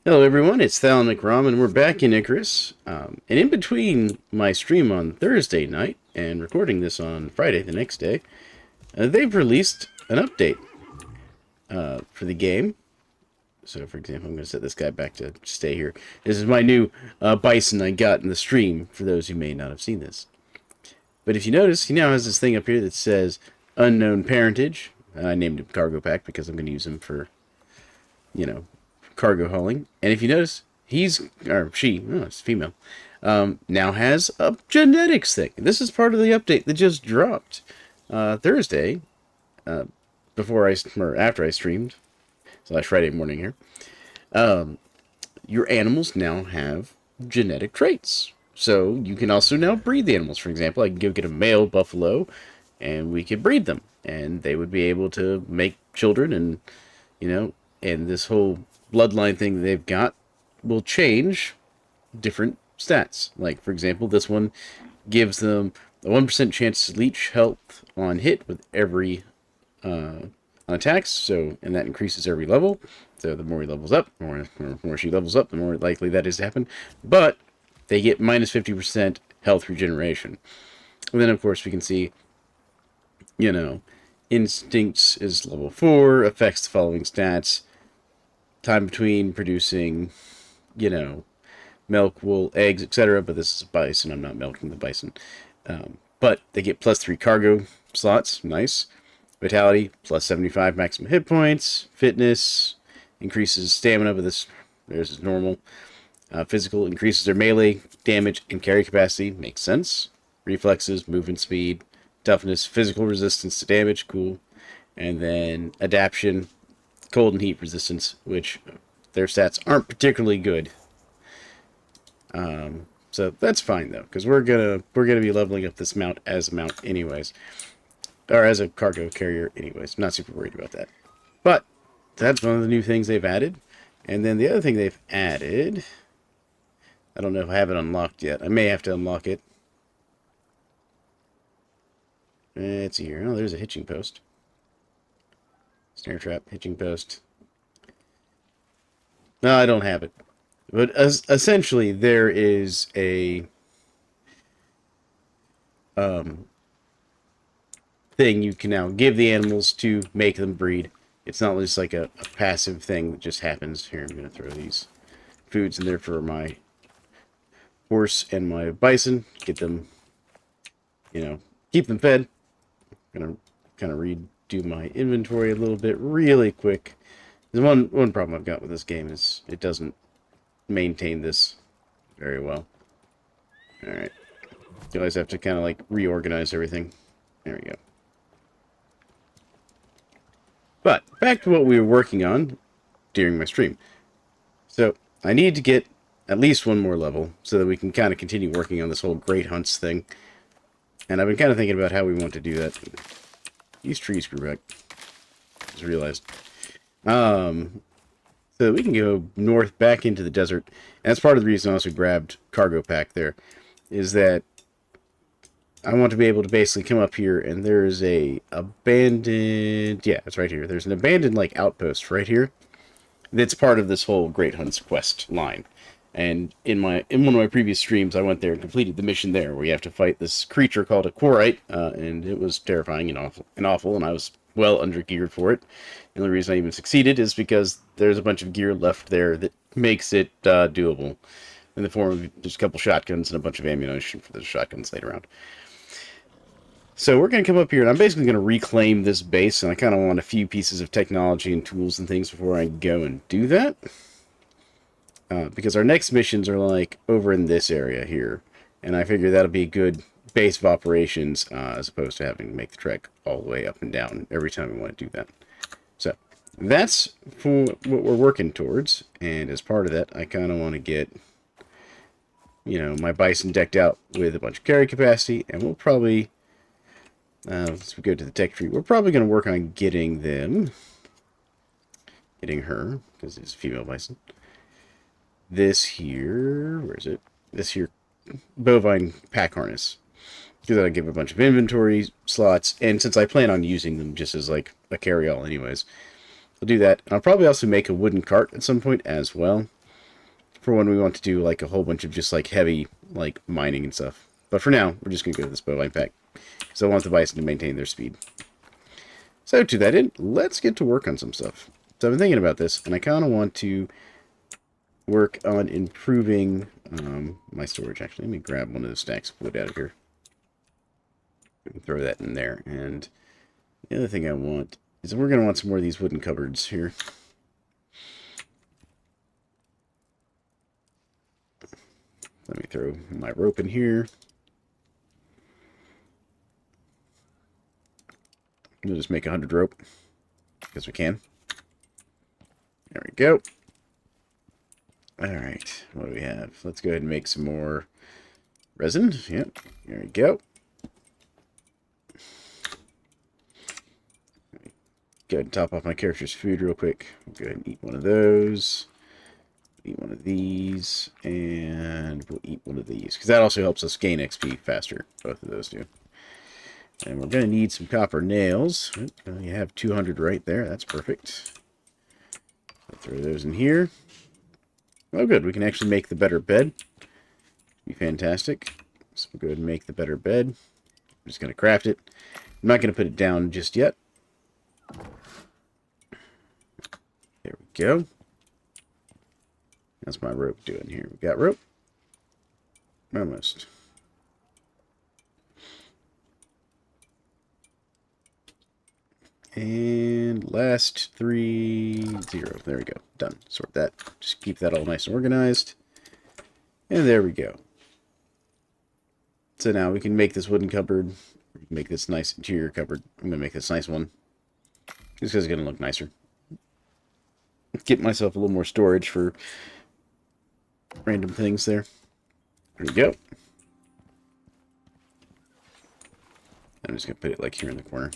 Hello everyone, it's Thal McRom and we're back in Icarus. And in between my stream on Thursday night and recording this on Friday, the next day, they've released an update for the game. So for example, I'm going to set this guy back to stay here. This is my new bison I got in the stream, for those who may not have seen this. But if you notice, he now has this thing up here that says unknown parentage. I named him Cargo Pack because I'm going to use him for, you know, cargo hauling. And if you notice, it's female, now has a genetics thing. This is part of the update that just dropped Thursday, after I streamed, / Friday morning here. Your animals now have genetic traits. So you can also now breed the animals. For example, I can go get a male buffalo and we could breed them. And they would be able to make children and this whole bloodline thing that they've got will change different stats. Like, for example, this one gives them a 1% chance to leech health on hit with every on attacks, and that increases every level. So the more he levels up, the more she levels up, the more likely that is to happen. But they get minus 50% health regeneration. And then, of course, we can see, instincts is level 4, affects the following stats. Time between producing, milk, wool, eggs, etc. But this is a bison. I'm not milking the bison. But they get +3 cargo slots. Nice. Vitality, +75 maximum hit points. Fitness, increases stamina, but theirs is normal. Physical, increases their melee damage and carry capacity. Makes sense. Reflexes, movement speed. Toughness, physical resistance to damage. Cool. And then adaptation, cold and heat resistance, which their stats aren't particularly good. So that's fine though, because we're gonna be leveling up this mount as a mount anyways, or as a cargo carrier anyways. I'm not super worried about that. But that's one of the new things they've added. And then the other thing they've added, I don't know if I have it unlocked yet. I may have to unlock it. Let's see here. Oh, there's a hitching post. Snare trap, hitching post. No, I don't have it. But essentially, there is a thing you can now give the animals to make them breed. It's not just like a passive thing that just happens. Here, I'm going to throw these foods in there for my horse and my bison. Get them, keep them fed. I'm going to kind of redo my inventory a little bit really quick. The one problem I've got with this game is it doesn't maintain this very well. Alright. You always have to kind of like reorganize everything. There we go. But back to what we were working on during my stream. So I need to get at least one more level so that we can kind of continue working on this whole great hunts thing. And I've been kind of thinking about how we want to do that. These trees grew back. Just realized. So we can go north back into the desert. And that's part of the reason I also grabbed Cargo Pack there. Is that I want to be able to basically come up here and there's a abandoned... Yeah, it's right here. There's an abandoned, outpost right here. That's part of this whole Great Hunts quest line. And in one of my previous streams, I went there and completed the mission there, where you have to fight this creature called a Quarite, and it was terrifying and awful, and I was well under-geared for it. The only reason I even succeeded is because there's a bunch of gear left there that makes it doable, in the form of just a couple shotguns and a bunch of ammunition for the shotguns laid around. So we're going to come up here, and I'm basically going to reclaim this base, and I kind of want a few pieces of technology and tools and things before I go and do that. Because our next missions are over in this area here, and I figure that'll be a good base of operations as opposed to having to make the trek all the way up and down every time we want to do that. So that's for what we're working towards, and as part of that, I kind of want to get my bison decked out with a bunch of carry capacity, and we'll probably let's go to the tech tree. We're probably going to work on getting her, because it's a female bison. This here, where is it? This here bovine pack harness. Because that'll give a bunch of inventory slots, and since I plan on using them just as a carry-all anyways, I'll do that. I'll probably also make a wooden cart at some point as well. for when we want to do like a whole bunch of just like heavy like mining and stuff. But for now, we're just going to go to this bovine pack because I want the bison to maintain their speed. So to that end, let's get to work on some stuff. So I've been thinking about this, and I kind of want to work on improving my storage. Actually, let me grab one of those stacks of wood out of here and throw that in there. And the other thing I want is we're going to want some more of these wooden cupboards here. Let me throw my rope in here. We'll just make 100 rope because we can. There we go. Alright, what do we have? Let's go ahead and make some more resin. Yep, there we go. Go ahead and top off my character's food real quick. We'll go ahead and eat one of those. Eat one of these. And we'll eat one of these. Because that also helps us gain XP faster. Both of those do. And we're going to need some copper nails. You have 200 right there. That's perfect. I'll throw those in here. Oh, good. We can actually make the better bed. Be fantastic. So we'll go ahead and make the better bed. I'm just going to craft it. I'm not going to put it down just yet. There we go. That's my rope doing here. We got rope. Almost. And last 3, 0. There we go. Done. Sort that. Just keep that all nice and organized. And there we go. So now we can make this wooden cupboard. Make this nice interior cupboard. I'm going to make this nice one. Just because it's going to look nicer. Get myself a little more storage for random things there. There we go. I'm just going to put it like here in the corner.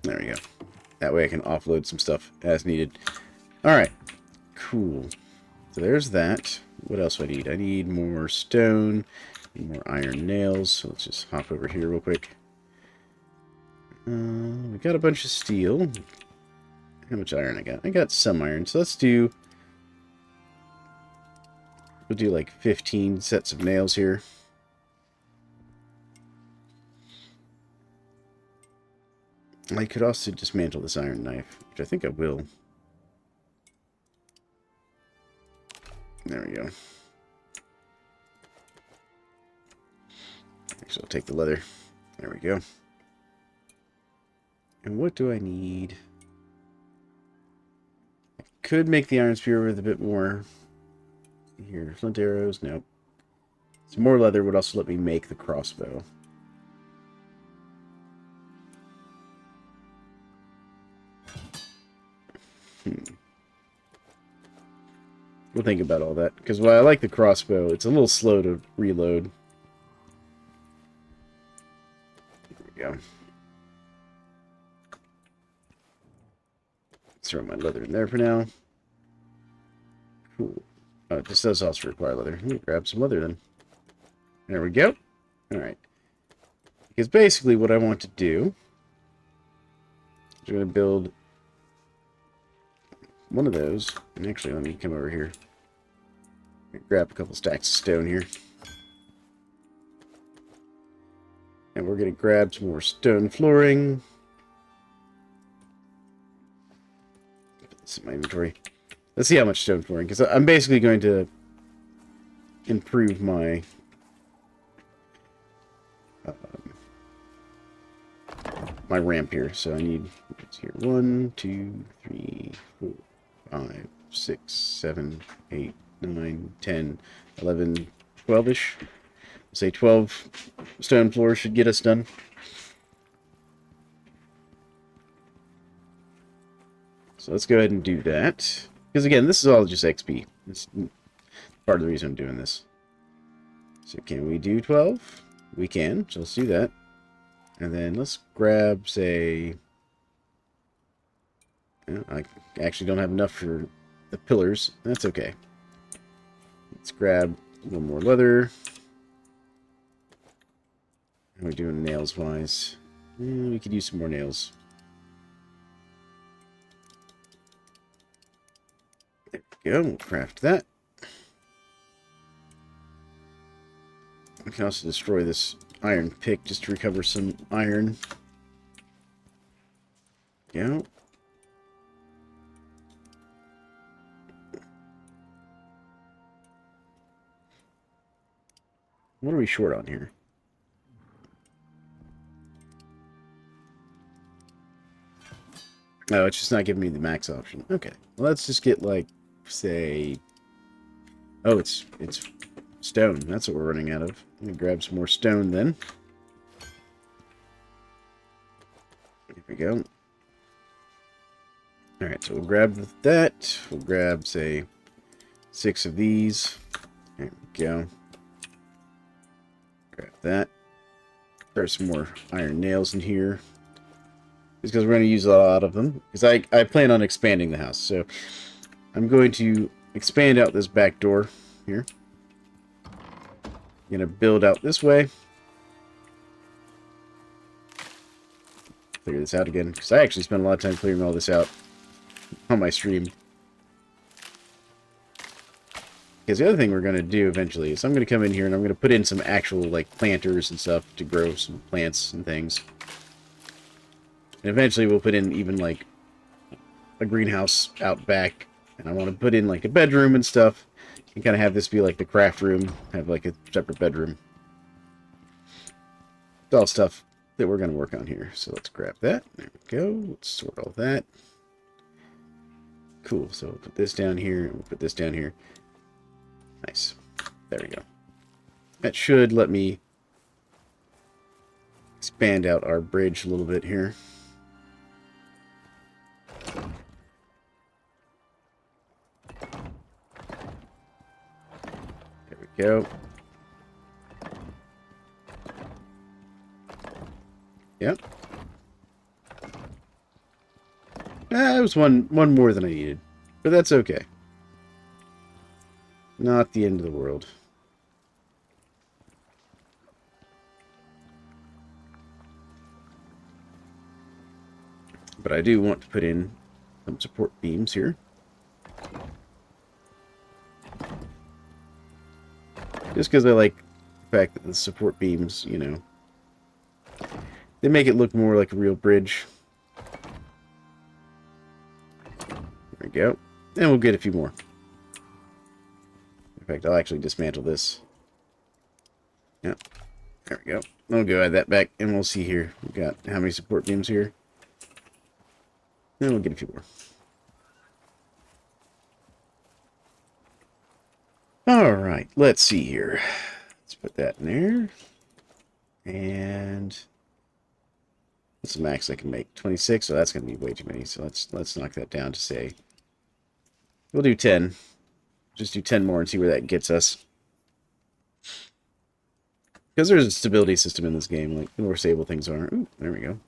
There we go. That way I can offload some stuff as needed. Alright. Cool. So there's that. What else do I need? I need more stone. Need more iron nails. So let's just hop over here real quick. We got a bunch of steel. How much iron I got? I got some iron. So let's do... We'll do like 15 sets of nails here. I could also dismantle this iron knife, which I think I will. There we go. Actually, I'll take the leather. There we go. And what do I need? I could make the iron spear with a bit more. Here, flint arrows. Nope. Some more leather would also let me make the crossbow. We'll think about all that. Because while I like the crossbow, it's a little slow to reload. There we go. Throw my leather in there for now. Cool. Oh, this does also require leather. Let me grab some leather then. There we go. Alright. Because basically what I want to do is I'm going to build one of those. And actually, let me come over here. Grab a couple stacks of stone here. And we're going to grab some more stone flooring. Put this in my inventory. Let's see how much stone flooring, because I'm basically going to improve my my ramp here. So I need, it's here, 1, 2, 3, 4, 5, 6, 7, 8, 9, 10, 11, 12-ish. Say 12 stone floors should get us done. So let's go ahead and do that. Because again, this is all just XP. It's part of the reason I'm doing this. So can we do 12? We can, so let's do that. And then let's grab, say... I actually don't have enough for the pillars. That's okay. Let's grab a little more leather. How are we doing nails-wise? We could use some more nails. Go. We'll craft that. We can also destroy this iron pick just to recover some iron. Go. What are we short on here? Oh, it's just not giving me the max option. Okay. Well, let's just get, like, say... Oh, it's stone. That's what we're running out of. Let me grab some more stone, then. Here we go. Alright, so we'll grab that. We'll grab, say, 6 of these. There we go. Grab that. There's some more iron nails in here. Just because we're going to use a lot of them. Because I plan on expanding the house. So I'm going to expand out this back door here. I'm going to build out this way. Clear this out again. Because I actually spent a lot of time clearing all this out on my stream. Because the other thing we're going to do eventually is I'm going to come in here and I'm going to put in some actual, like, planters and stuff to grow some plants and things. And eventually we'll put in even, like, a greenhouse out back. And I want to put in, like, a bedroom and stuff. And kind of have this be, like, the craft room. Have, like, a separate bedroom. It's all stuff that we're going to work on here. So let's grab that. There we go. Let's sort all that. Cool. So we'll put this down here. And we'll put this down here. Nice. There we go. That should let me expand out our bridge a little bit here. There we go. Yep. That was one more than I needed. But that's okay. Not the end of the world. But I do want to put in some support beams here. Just because I like the fact that the support beams, you know, they make it look more like a real bridge. There we go. And we'll get a few more. In fact, I'll actually dismantle this. Yep. There we go. I'll go add that back, and we'll see here. We've got how many support beams here. And we'll get a few more. Alright, let's see here. Let's put that in there. And what's the max I can make? 26, so that's going to be way too many. So let's knock that down to, say, we'll do 10. Just do 10 more and see where that gets us. Because there's a stability system in this game. Like, the more stable things are. Ooh, there we go.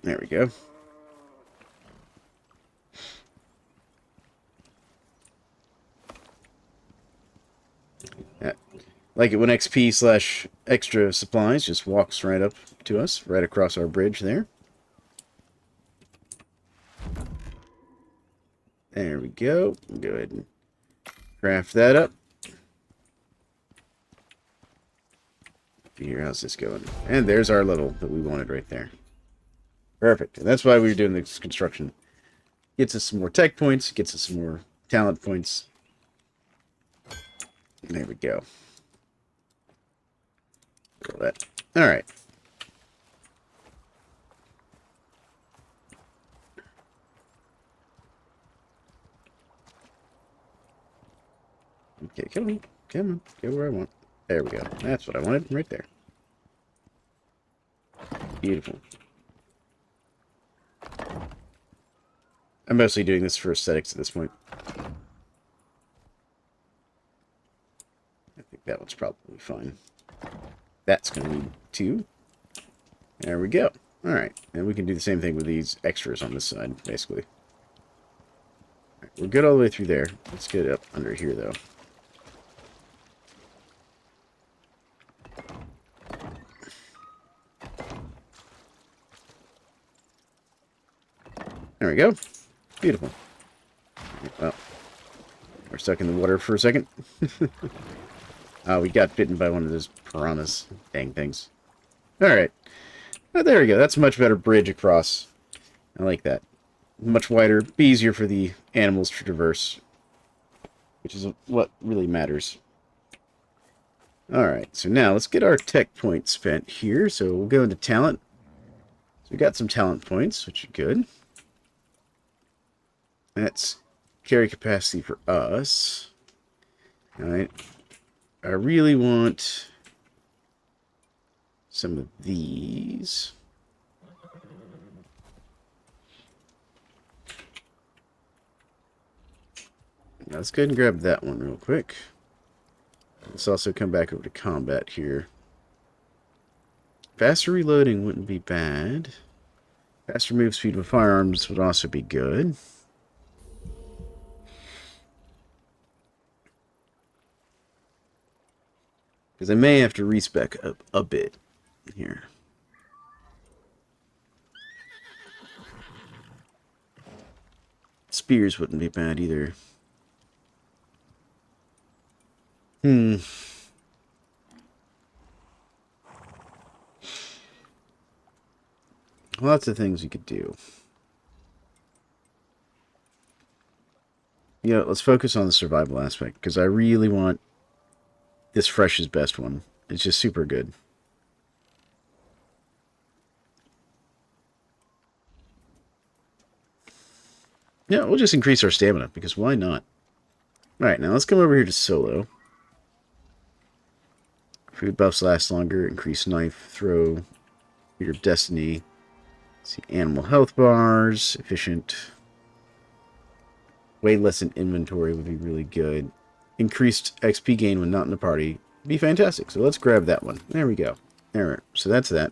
There we go. Yeah. Like it when XP/extra supplies just walks right up to us, right across our bridge there. There we go. Go ahead and craft that up. Here, how's this going? And there's our level that we wanted right there. Perfect. And that's why we were doing this construction. Gets us some more tech points, gets us some more talent points. There we go. All that. All right. Okay, come on. Come on. Go where I want. There we go. That's what I wanted right there. Beautiful. I'm mostly doing this for aesthetics at this point. I think that one's probably fine. That's going to need 2. There we go. Alright. And we can do the same thing with these extras on this side, basically. Right, we're good all the way through there. Let's get up under here, though. There we go. Beautiful. Well, we're stuck in the water for a second. We got bitten by one of those piranhas. Dang things. Alright. Oh, there we go. That's a much better bridge across. I like that. Much wider. Be easier for the animals to traverse. Which is what really matters. Alright, so now let's get our tech points spent here. So we'll go into talent. So we got some talent points, which are good. That's carry capacity for us. Alright. I really want some of these. Now let's go ahead and grab that one real quick. Let's also come back over to combat here. Faster reloading wouldn't be bad. Faster move speed with firearms would also be good. Because I may have to respec up a bit here. Spears wouldn't be bad either. Lots of things you could do. Yeah, let's focus on the survival aspect, because I really want this fresh is best one. It's just super good. Yeah, we'll just increase our stamina, because why not? Alright, now let's come over here to solo. Food buffs last longer, increase knife, throw, your destiny. See, animal health bars, efficient. Way less in inventory would be really good. Increased XP gain when not in the party would be fantastic. So let's grab that one. There we go. There. So that's that.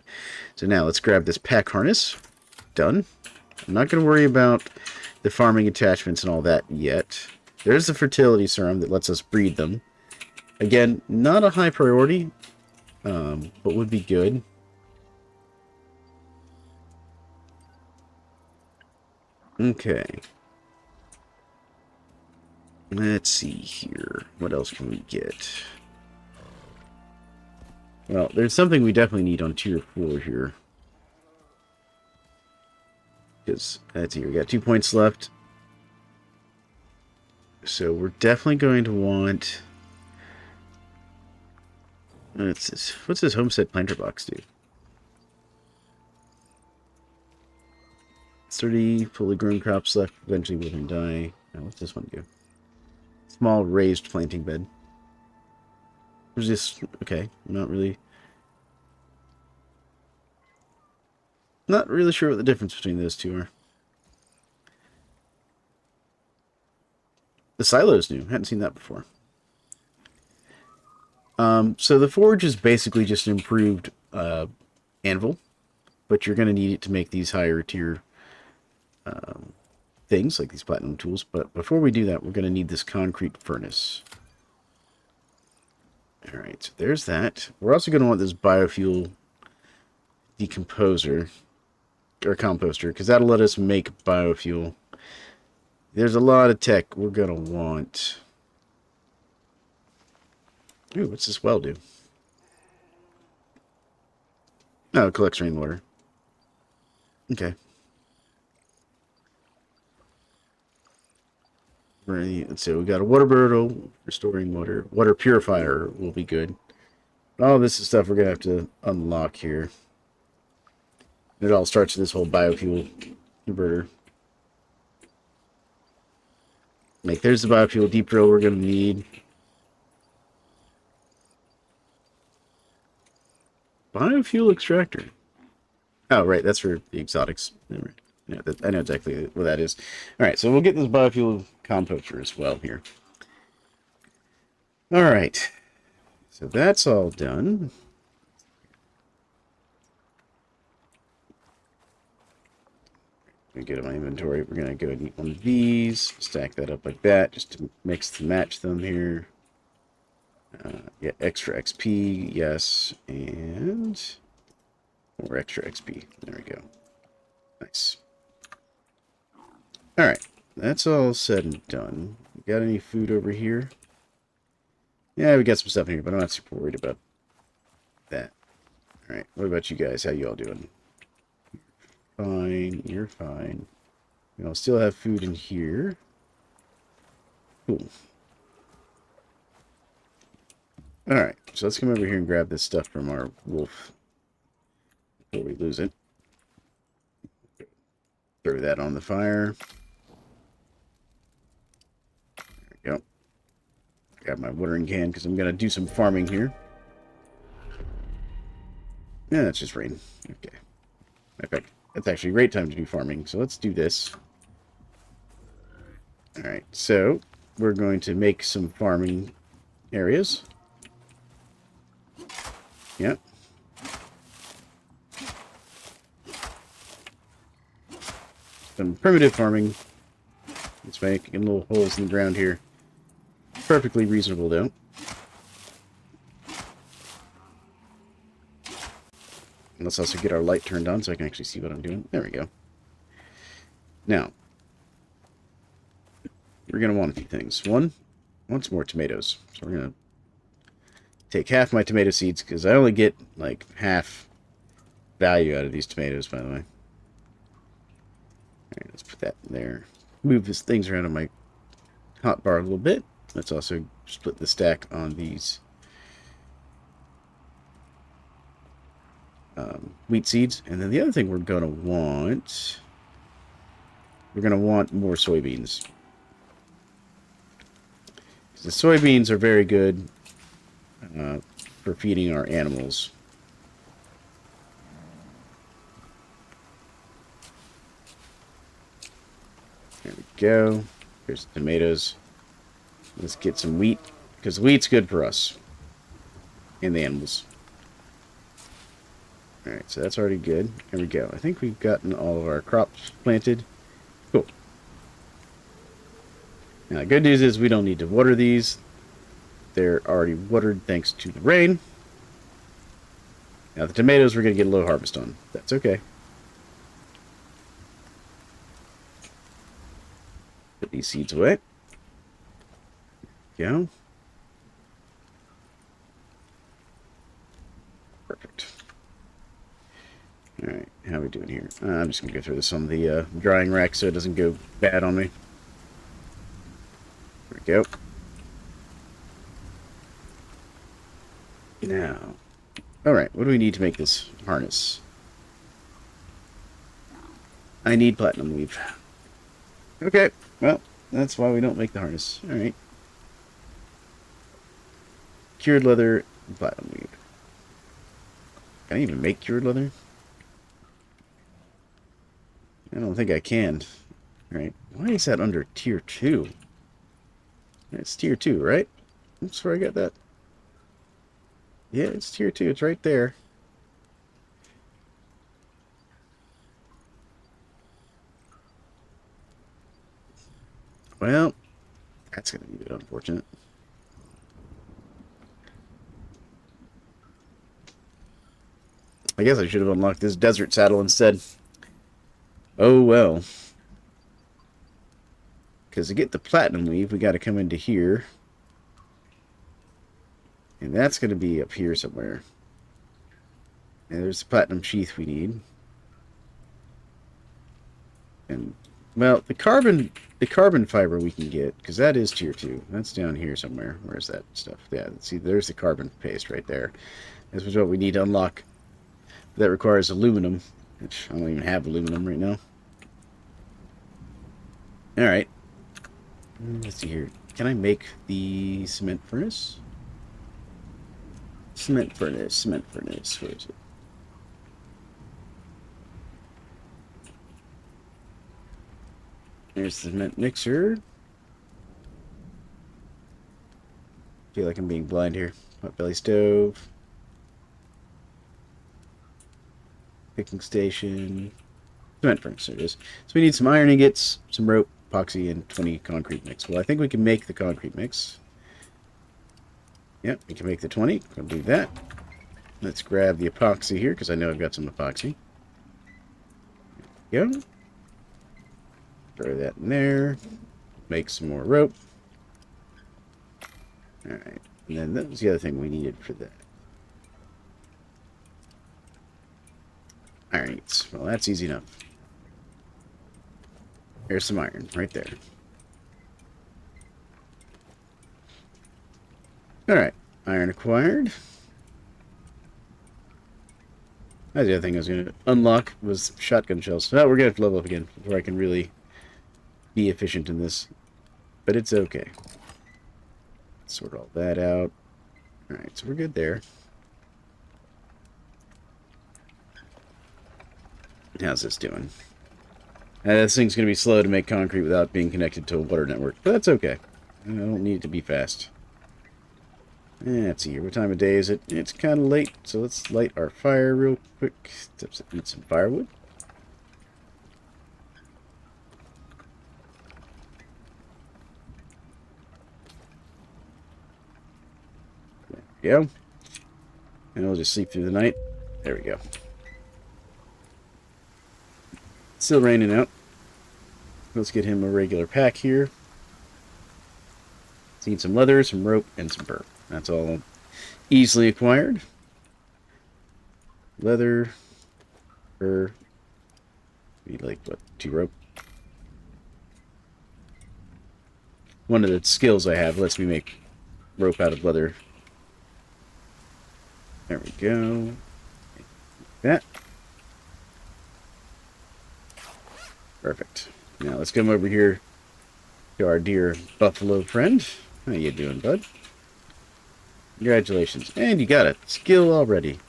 So now let's grab this pack harness. Done. I'm not going to worry about the farming attachments and all that yet. There's the fertility serum that lets us breed them. Again, not a high priority, but would be good. Okay. Let's see here. What else can we get? Well, there's something we definitely need on tier 4 here. Because, that's here. We got 2 points left. So we're definitely going to want... What's this homestead planter box do? 30 fully grown crops left, eventually will die. Now, what's this one do? Small raised planting bed. Where's this? Okay, not really sure what the difference between those two are. The silo's new. Hadn't seen that before. So the forge is basically just an improved anvil, but you're going to need it to make these higher tier things, like these platinum tools. But before we do that, we're going to need this concrete furnace. Alright, so there's that. We're also going to want this biofuel decomposer, or composter, because that'll let us make biofuel. There's a lot of tech we're going to want. Ooh, what's this well do? Oh, it collects rainwater. Okay. Let's see, we got a water bottle, restoring water. Water purifier will be good. All this is stuff we're going to have to unlock here. It all starts with this whole biofuel converter. Like, there's the biofuel deep drill we're going to need. Biofuel extractor. Oh, right, that's for the exotics. Yeah, I know exactly what that is. Alright, so we'll get this biofuel composter as well here. Alright, so that's all done. Get my inventory. We're going to go and eat one of these. Stack that up like that, just to mix to match them here. Yeah, extra XP, yes, and more extra XP. There we go. Nice. that's all said and done. Got any food over here? Yeah, we got some stuff in here, but I'm not super worried about that. Alright, what about you guys? How you all doing? Fine, you're fine. You know, still have food in here. Cool. Alright, so let's come over here and grab this stuff from our wolf before we lose it. Throw that on the fire. There we go. Grab my watering can because I'm going to do some farming here. Yeah, it's just rain. Okay. In fact, it's actually a great time to do farming, so let's do this. Alright, so we're going to make some farming areas. Yep. Some primitive farming. Let's make little holes in the ground here. Perfectly reasonable, though. And let's also get our light turned on so I can actually see what I'm doing. There we go. Now, we're going to want a few things. One, I want some more tomatoes. So we're going to take half my tomato seeds, because I only get, like, half value out of these tomatoes, by the way. Alright, let's put that in there. Move these things around on my hotbar a little bit. Let's also split the stack on these wheat seeds. And then the other thing we're going to want more soybeans. The soybeans are very good for feeding our animals. There we go. Here's the tomatoes. Let's get some wheat, because wheat's good for us and the animals. Alright, so that's already good. There we go. I think we've gotten all of our crops planted. Cool. Now, the good news is we don't need to water these. They're already watered thanks to the rain. Now, the tomatoes we're going to get a low harvest on. That's okay. Put these seeds away. Go. Perfect. Alright, how are we doing here? I'm just going to go throw this on the drying rack so it doesn't go bad on me. There we go. Now, alright, what do we need to make this harness? I need platinum weave. Okay, well, that's why we don't make the harness. Alright. Cured leather and platinum weave. Can I even make cured leather? I don't think I can. Alright, why is that under tier 2? It's tier 2, right? That's where I got that. Yeah, it's tier 2. It's right there. Well, that's going to be a bit unfortunate. I guess I should have unlocked this desert saddle instead. Oh well. Because to get the platinum weave, we got to come into here. And that's going to be up here somewhere. And there's the platinum sheath we need. And, well, the carbon fiber we can get, because that is tier 2. That's down here somewhere. Where's that stuff? Yeah, see, there's the carbon paste right there. This is what we need to unlock. That requires aluminum, which I don't even have aluminum right now. Alright. Let's see here. Can I make the cement furnace? Cement furnace. Where is it? There's the cement mixer. Feel like I'm being blind here. Potbelly stove. Picking station. Cement furnace, there it is. So we need some iron ingots, some rope, epoxy, and 20 concrete mix. Well, I think we can make the concrete mix. Yep, we can make the 20. We'll do that. Let's grab the epoxy here, because I know I've got some epoxy. There we go. Throw that in there. Make some more rope. Alright. And then that was the other thing we needed for that. Alright. Well, that's easy enough. There's some iron right there. Alright. Iron acquired. That's the other thing I was going to unlock was shotgun shells. So we're going to have to level up again before I can really be efficient in this. But it's okay. Sort all that out. Alright, so we're good there. How's this doing? This thing's going to be slow to make concrete without being connected to a water network. But that's okay. I don't need it to be fast. Let's see here. What time of day is it? It's kind of late, so let's light our fire real quick. Eat some firewood. There we go. And we'll just sleep through the night. There we go. Still raining out. Let's get him a regular pack here. Let's need some leather, some rope, and some burr. That's all easily acquired. Leather, burr. Need like what? 2 rope. One of the skills I have lets me make rope out of leather. There we go. That. Perfect. Now let's come over here to our dear buffalo friend. How you doing, bud? Congratulations. And you got a skill already.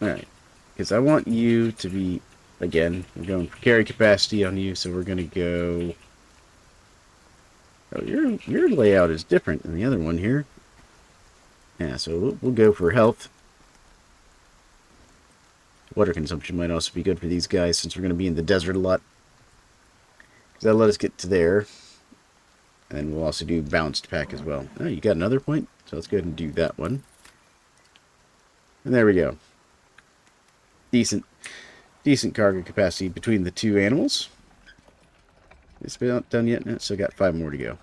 Alright. Because I want you to be, again, we're going for carry capacity on you, so we're going to go... Oh, your layout is different than the other one here. Yeah, so we'll go for health. Water consumption might also be good for these guys, since we're going to be in the desert a lot. That'll let us get to there. And we'll also do balanced pack as well. Oh, you got another point? So let's go ahead and do that one. And there we go. Decent cargo capacity between the 2 animals. It's been not done yet. No, still got 5 more to go.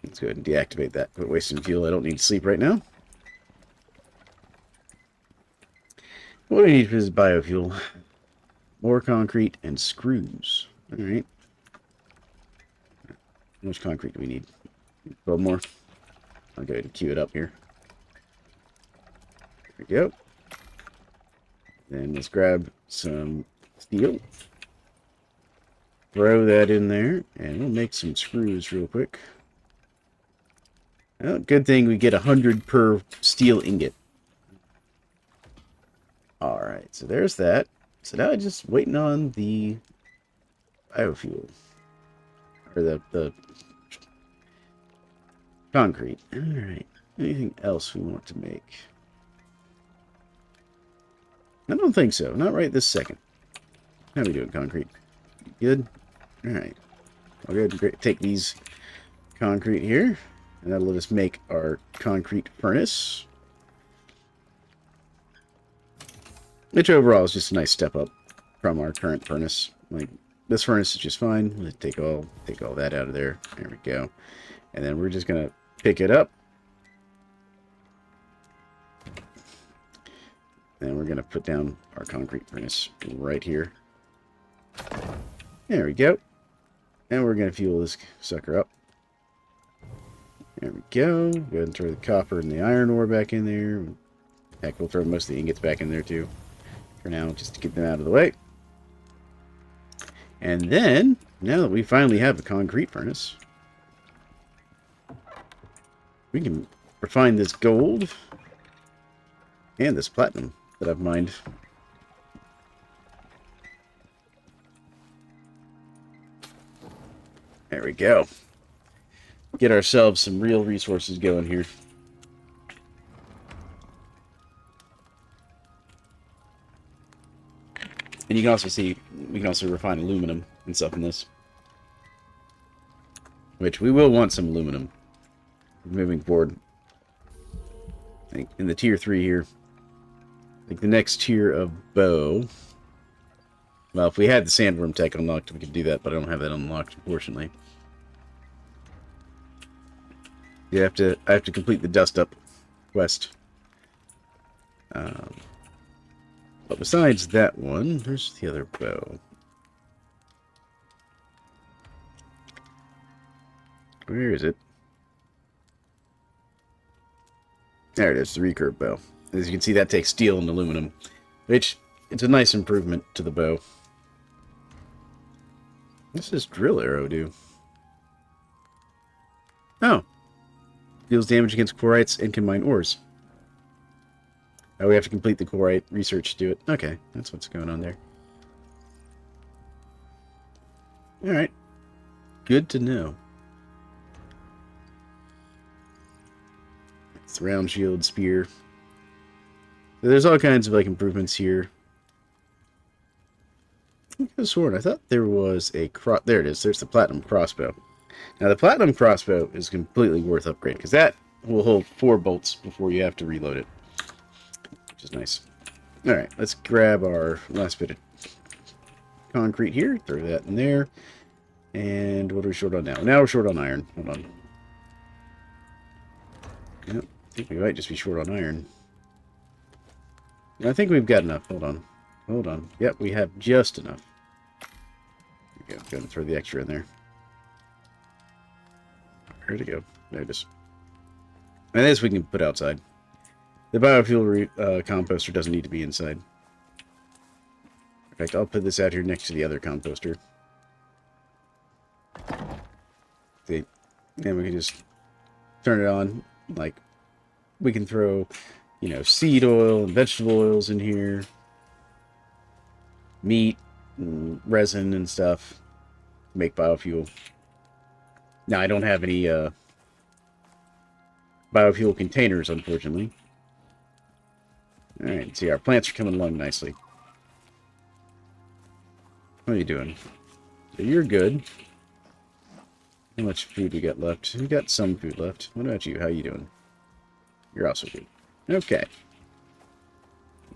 Let's go ahead and deactivate that. Quit wasting fuel. I don't need to sleep right now. What do we need for this biofuel? More concrete and screws. Alright. How much concrete do we need? 12 more. I'll go ahead and queue it up here. There we go. Then let's grab some steel. Throw that in there. And we'll make some screws real quick. Well, good thing we get 100 per steel ingot. Alright, so there's that. So now I'm just waiting on the biofuel. Or the concrete. Alright. Anything else we want to make? I don't think so. Not right this second. How are we doing, concrete? Good? Alright. I'll go ahead and take these concrete here. And that'll let us make our concrete furnace. Which overall is just a nice step up from our current furnace. Like, this furnace is just fine. Let's take all that out of there. There we go. And then we're just gonna pick it up. And we're gonna put down our concrete furnace right here. There we go. And we're gonna fuel this sucker up. There we go. Go ahead and throw the copper and the iron ore back in there. Heck, we'll throw most of the ingots back in there too. For now, just to get them out of the way. And then, now that we finally have a concrete furnace, we can refine this gold and this platinum that I've mined. There we go. Get ourselves some real resources going here. And you can also see, we can also refine aluminum and stuff in this. Which, we will want some aluminum moving forward. I think in the tier 3 here. like the next tier of bow. Well, if we had the sandworm tech unlocked, we could do that, but I don't have that unlocked, unfortunately. I have to complete the dust up quest. But besides that one, there's the other bow. Where is it? There it is, the recurve bow. As you can see, that takes steel and aluminum, which it's a nice improvement to the bow. What's this drill arrow do? Oh. Deals damage against chorites and can mine ores. Oh, we have to complete the chorite research to do it. Okay, that's what's going on there. Alright. Good to know. It's round shield, spear. So there's all kinds of like improvements here. I could have sworn I thought there was a there it is. There's the platinum crossbow. Now the platinum crossbow is completely worth upgrade because that will hold 4 bolts before you have to reload it, which is nice. All right, let's grab our last bit of concrete here. Throw that in there. And what are we short on now? Now we're short on iron. Hold on. Yep, I think we might just be short on iron. I think we've got enough. Hold on. Hold on. Yep, we have just enough. There we go. Gotta throw the extra in there. Where'd it go? There it is. And this we can put outside. The biofuel composter doesn't need to be inside. In fact, I'll put this out here next to the other composter. See? And we can just turn it on. Like, we can throw, you know, seed oil and vegetable oils in here. Meat and resin and stuff. Make biofuel. Now, I don't have any biofuel containers, unfortunately. Alright, see, our plants are coming along nicely. What are you doing? So you're good. How much food we got left? We got some food left. What about you? How you doing? You're also good. Okay.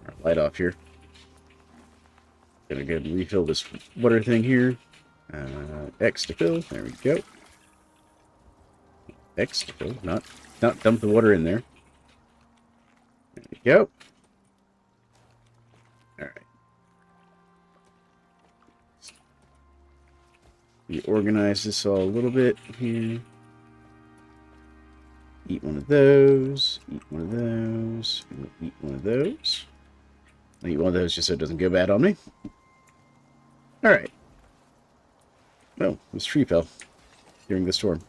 Our light off here. Gonna go ahead and refill this water thing here. X to fill. There we go. X to fill. Not dump the water in there. There we go. Alright. Reorganize this all a little bit here. Eat one of those. Eat one of those. Eat one of those. I'll eat one of those just so it doesn't go bad on me. Alright. Oh, this tree fell during the storm.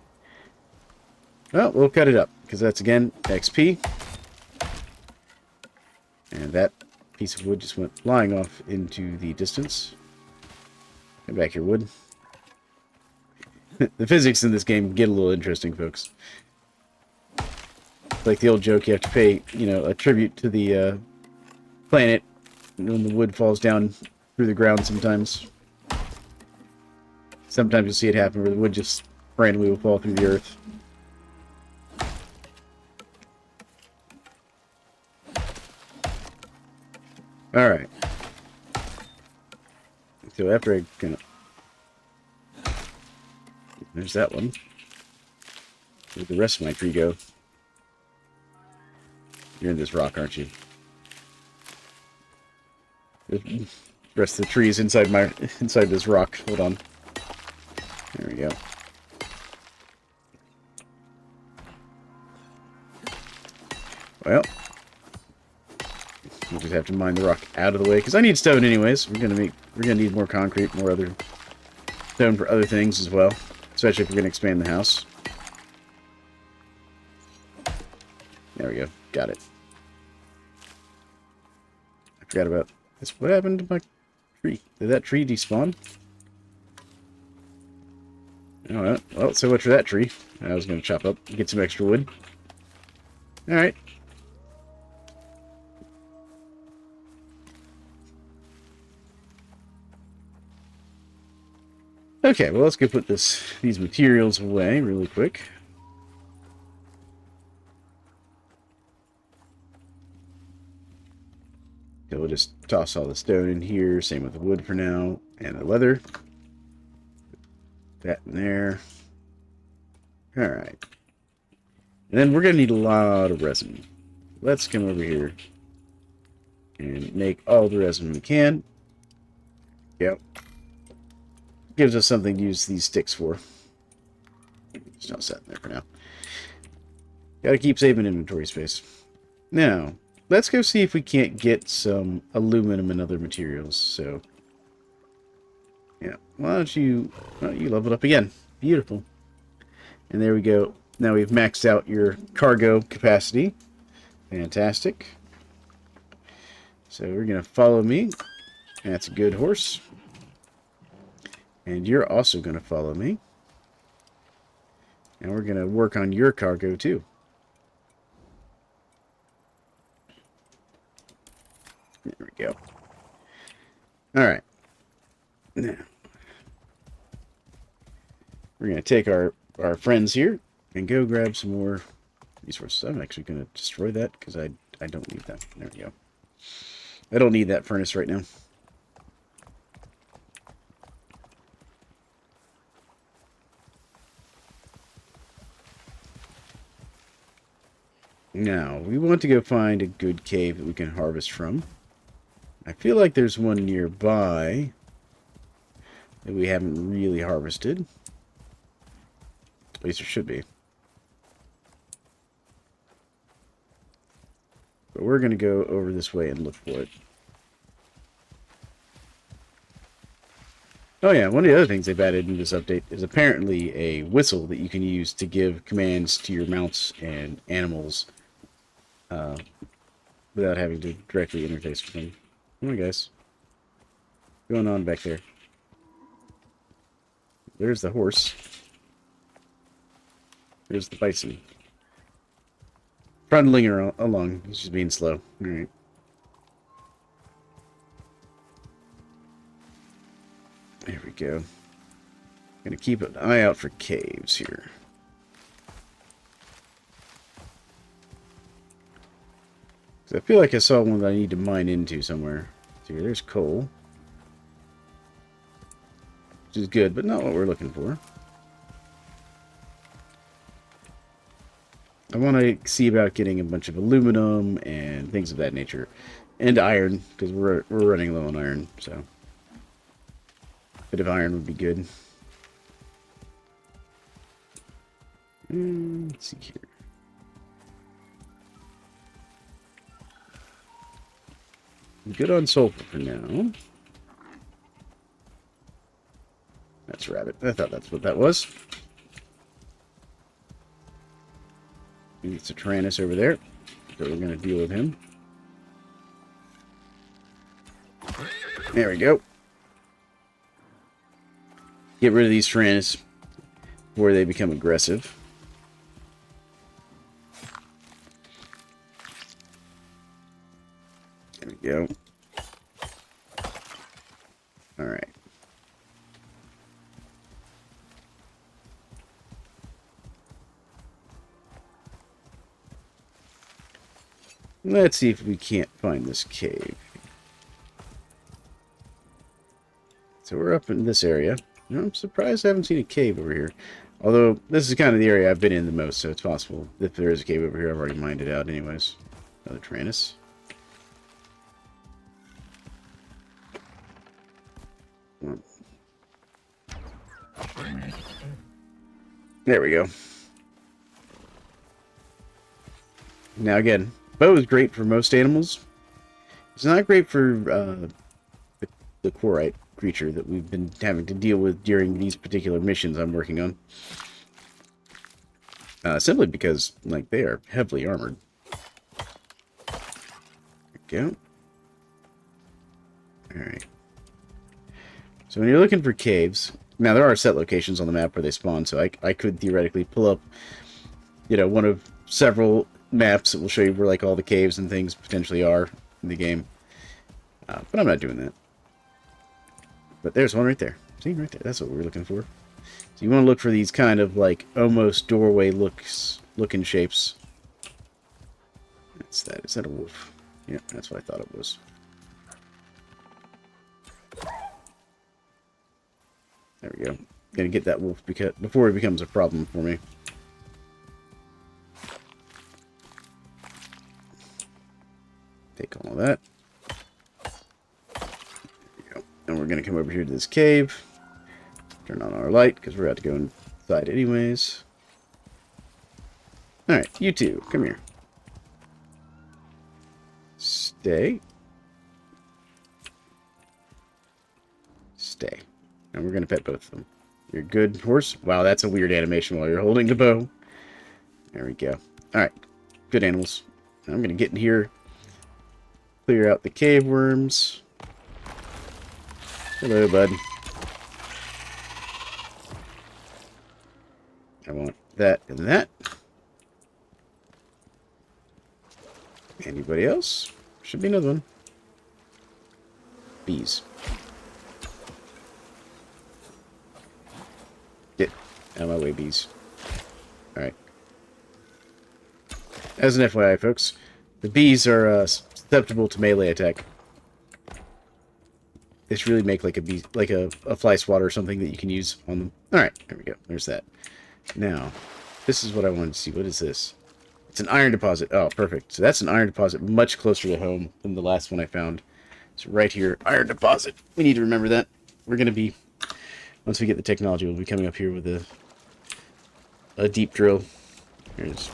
Well, we'll cut it up, because that's, again, XP. And that piece of wood just went flying off into the distance. Come back here, wood. The physics in this game get a little interesting, folks. It's like the old joke, you have to pay, you know, a tribute to the planet when the wood falls down through the ground sometimes. Sometimes you'll see it happen where the wood just randomly will fall through the earth. Alright. So after I kind of... There's that one. Where'd the rest of my tree go? You're in this rock, aren't you? The rest of the tree is inside this rock. Hold on. There we go. Well, we'll just have to mine the rock out of the way because I need stone anyways. We're gonna need more concrete, more other stone for other things as well, especially if we're gonna expand the house. There we go. Got it. I forgot about this. What happened to my tree? Did that tree despawn? Oh, well, so much for that tree. I was going to chop up and get some extra wood. Alright. Okay, well, let's go put these materials away really quick. So we'll just toss all the stone in here. Same with the wood for now. And the leather. That in there. Alright. And then we're going to need a lot of resin. Let's come over here and make all the resin we can. Yep. Gives us something to use these sticks for. Just not set in there for now. Gotta keep saving inventory space. Now, let's go see if we can't get some aluminum and other materials. So, yeah. Why don't you level it up again. Beautiful. And there we go. Now we've maxed out your cargo capacity. Fantastic. So we're going to follow me. That's a good horse. And you're also going to follow me. And we're going to work on your cargo too. There we go. Alright. Now, we're going to take our friends here and go grab some more resources. I'm actually going to destroy that because I don't need that. There we go. I don't need that furnace right now. Now, we want to go find a good cave that we can harvest from. I feel like there's one nearby that we haven't really harvested. At least there should be. But we're going to go over this way and look for it. Oh yeah, one of the other things they've added in this update is apparently a whistle that you can use to give commands to your mounts and animals without having to directly interface with them. Come on, guys. What's going on back there? There's the horse. There's the bison. Trundling her along. He's just being slow. Alright. There we go. Gonna keep an eye out for caves here. I feel like I saw one that I need to mine into somewhere. Here, there's coal. Which is good, but not what we're looking for. I want to see about getting a bunch of aluminum and things of that nature. And iron, because we're running low on iron, so. A bit of iron would be good. Let's see here. Good on sulfur for now. That's a rabbit. I thought that's what that was. It's a Tyrannus over there. So we're going to deal with him. There we go. Get rid of these Tyrannus before they become aggressive. There we go. Alright. Let's see if we can't find this cave. So we're up in this area. I'm surprised I haven't seen a cave over here. Although, this is kind of the area I've been in the most, so it's possible. If there is a cave over here, I've already mined it out anyways. Another Tyrannus. There we go. Now again, bow is great for most animals. It's not great for the quarite creature that we've been having to deal with during these particular missions I'm working on. Simply because, like, they are heavily armored. There we go. Alright. So when you're looking for caves, now there are set locations on the map where they spawn, so I could theoretically pull up, you know, one of several maps that will show you where, like, all the caves and things potentially are in the game. But I'm not doing that. But there's one right there. See, right there. That's what we're looking for. So you want to look for these kind of, like, almost doorway looking shapes. That's that. Is that a wolf? Yeah, that's what I thought it was. There we go. Gonna get that wolf before it becomes a problem for me. Take all of that. There we go. And we're gonna come over here to this cave. Turn on our light, because we're about to go inside anyways. Alright, you two, come here. Stay. Stay. And we're going to pet both of them. You're a good horse. Wow, that's a weird animation while you're holding the bow. There we go. Alright, good animals. I'm going to get in here, clear out the cave worms. Hello, bud. I want that and that. Anybody else? Should be another one. Bees. Get out of my way, bees. Alright. As an FYI, folks, the bees are susceptible to melee attack. They should really make like a bee, like a fly swatter or something that you can use on them. Alright, there we go. There's that. Now, this is what I wanted to see. What is this? It's an iron deposit. Oh, perfect. So that's an iron deposit much closer to home than the last one I found. So right here, iron deposit. We need to remember that. We're going to be, once we get the technology, we'll be coming up here with a deep drill. Here's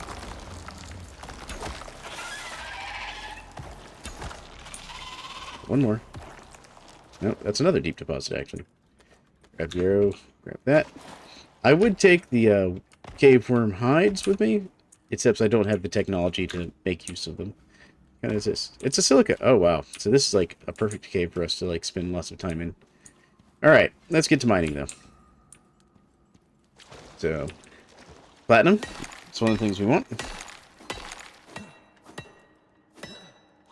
one more. No, that's another deep deposit, actually. Grab the arrow. Grab that. I would take the cave worm hides with me, except I don't have the technology to make use of them. What kind is this? It's a silica. Oh, wow. So this is like a perfect cave for us to like spend lots of time in. Alright, let's get to mining, though. So, platinum. It's one of the things we want.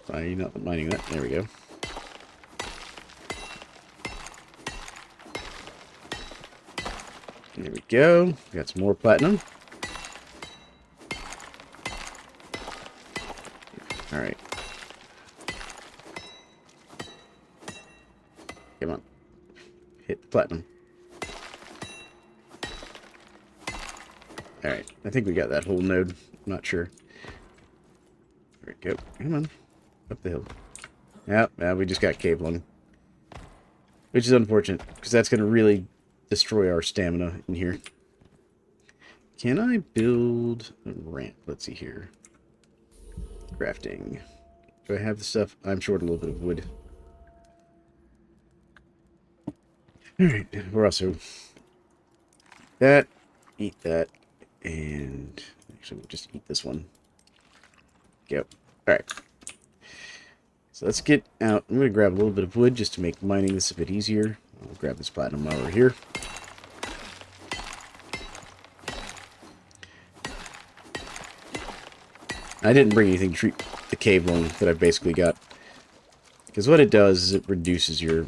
Why are you not mining that? There we go. There we go. We got some more platinum. Alright. Come on. Hit the platinum. Alright. I think we got that whole node. I'm not sure. There we go. Come on. Up the hill. Yep. Yeah, we just got cave lung. Which is unfortunate, because that's going to really destroy our stamina in here. Can I build a ramp? Let's see here. Crafting. Do I have the stuff? I'm short a little bit of wood. Alright, we're also... That, eat that, and... Actually, we'll just eat this one. Go. Alright. So let's get out. I'm going to grab a little bit of wood just to make mining this a bit easier. I'll grab this platinum while we're here. I didn't bring anything to treat the cave lung that I've basically got. Because what it does is it reduces your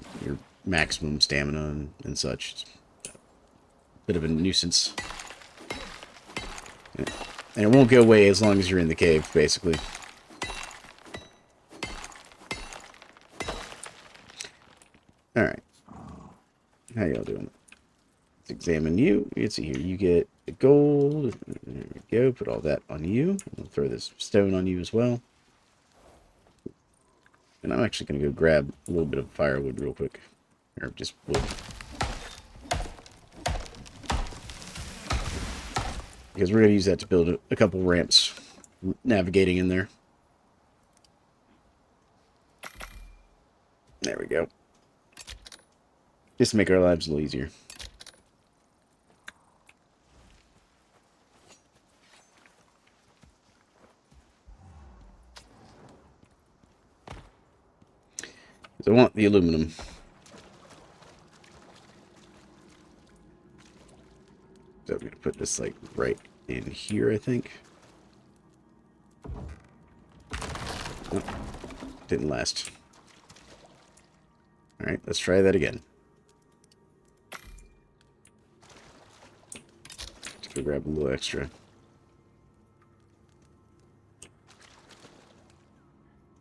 maximum stamina and such. It's a bit of a nuisance. And it won't go away as long as you're in the cave, basically. Alright. How y'all doing? Let's examine you. Let's see here. You get the gold. There we go. Put all that on you. I'll throw this stone on you as well. And I'm actually going to go grab a little bit of firewood real quick. Or just wood. Because we're going to use that to build a couple ramps navigating in there. There we go. Just to make our lives a little easier. So I want the aluminum. So I'm going to put this like right in here, I think. Oh, didn't last. Alright, let's try that again. Let's go grab a little extra.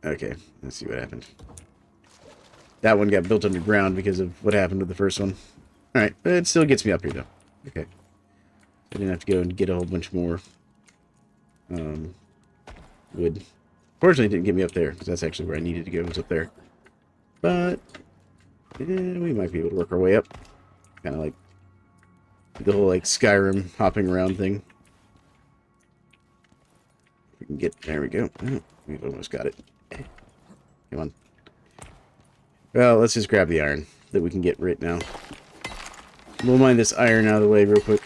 Okay, let's see what happened. That one got built underground because of what happened with the first one. Alright, but it still gets me up here, though. Okay. I didn't have to go and get a whole bunch more wood. Fortunately, it didn't get me up there, because that's actually where I needed to go, was up there. But, we might be able to work our way up. Kind of like the whole, like, Skyrim hopping around thing. We can get, there we go. Oh, we've almost got it. Come on. Well, let's just grab the iron that we can get right now. We'll mine this iron out of the way real quick.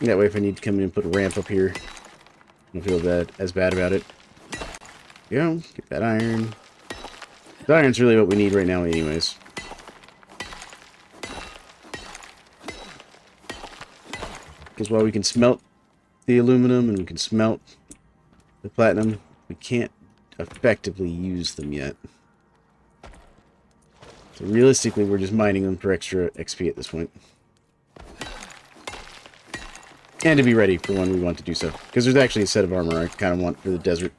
That way, if I need to come in and put a ramp up here, I don't feel as bad about it. Go, get that iron. The iron's really what we need right now anyways. Because while we can smelt the aluminum and we can smelt the platinum, we can't effectively use them yet. So realistically, we're just mining them for extra XP at this point. And to be ready for when we want to do so. Because there's actually a set of armor I kind of want for the desert.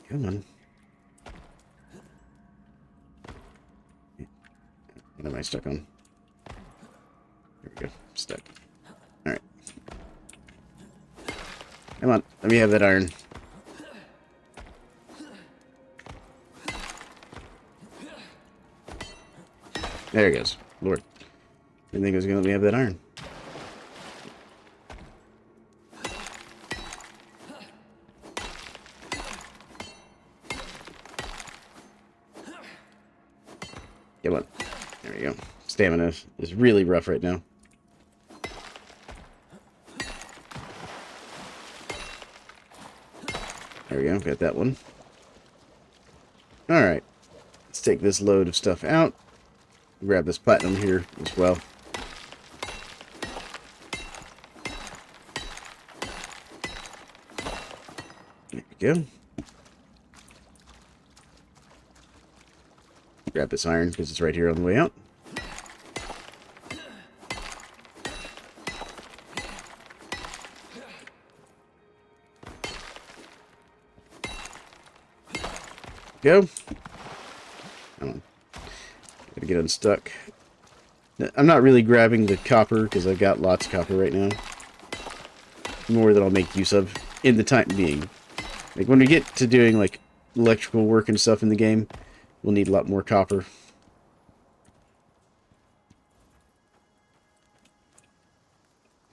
Come on. What am I stuck on? There we go. Stuck. Alright. Come on. Let me have that iron. There it goes. Lord. Didn't think it was going to let me have that iron. Come on. There we go. Stamina is really rough right now. There we go. Got that one. Alright. Let's take this load of stuff out. Grab this platinum here as well. There we go. Grab this iron because it's right here on the way out. Go. Come on. Gotta get unstuck. I'm not really grabbing the copper because I've got lots of copper right now. More that I'll make use of in the time being. Like when we get to doing like electrical work and stuff in the game, we'll need a lot more copper.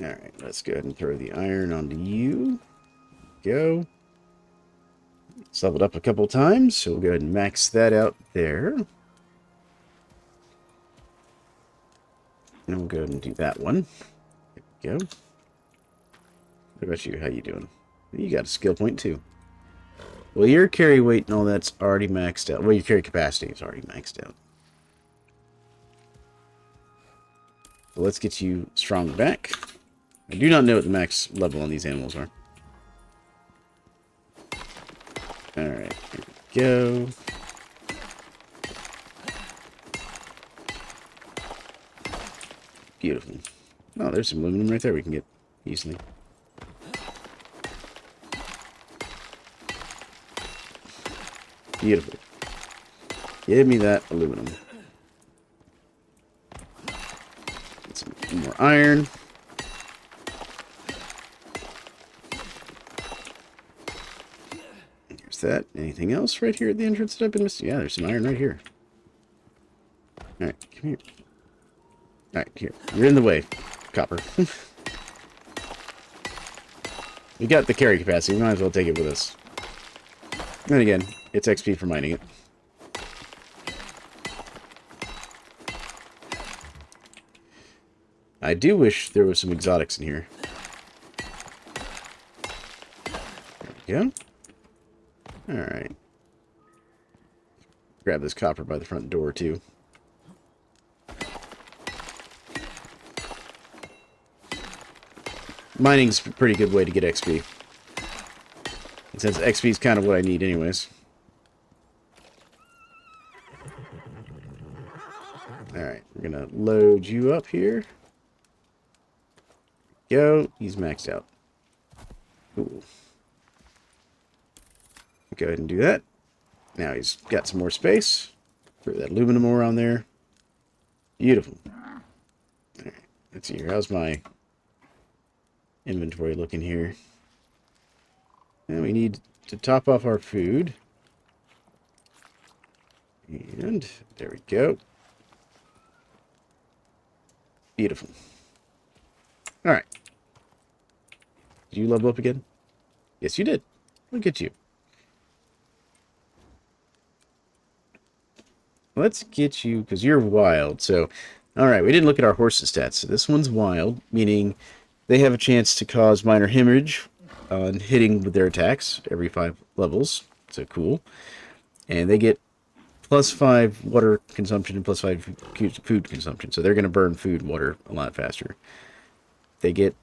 Alright, let's go ahead and throw the iron onto you. Go. It's leveled up a couple times, so we'll go ahead and max that out there. And we'll go ahead and do that one. There we go. What about you? How you doing? You got a skill point too. Well, your carry weight and all that's already maxed out. Well, your carry capacity is already maxed out. So let's get you strong back. I do not know what the max level on these animals are. Alright, here we go. Beautiful. Oh, there's some aluminum right there we can get easily. Beautiful. Give me that aluminum. Get some more iron. Here's that. Anything else right here at the entrance that I've been missing? Yeah, there's some iron right here. Alright, come here. Alright, here. You're in the way, copper. We got the carry capacity. We might as well take it with us. Then again, it's XP for mining it. I do wish there was some exotics in here. There we go. Alright. Grab this copper by the front door, too. Mining's a pretty good way to get XP. And since XP is kind of what I need anyways. Alright, we're going to load you up here. Go. He's maxed out. Cool. Go ahead and do that. Now he's got some more space. Throw that aluminum ore on there. Beautiful. Alright, let's see here. How's my inventory looking here? And we need to top off our food. And there we go. Beautiful. Alright. Did you level up again? Yes, you did. Look at you. Let's get you, because you're wild. So, alright, we didn't look at our horse's stats. So this one's wild, meaning they have a chance to cause minor hemorrhage on hitting with their attacks every 5 levels. So cool. And they get +5 water consumption and +5 food consumption. So they're going to burn food and water a lot faster. They get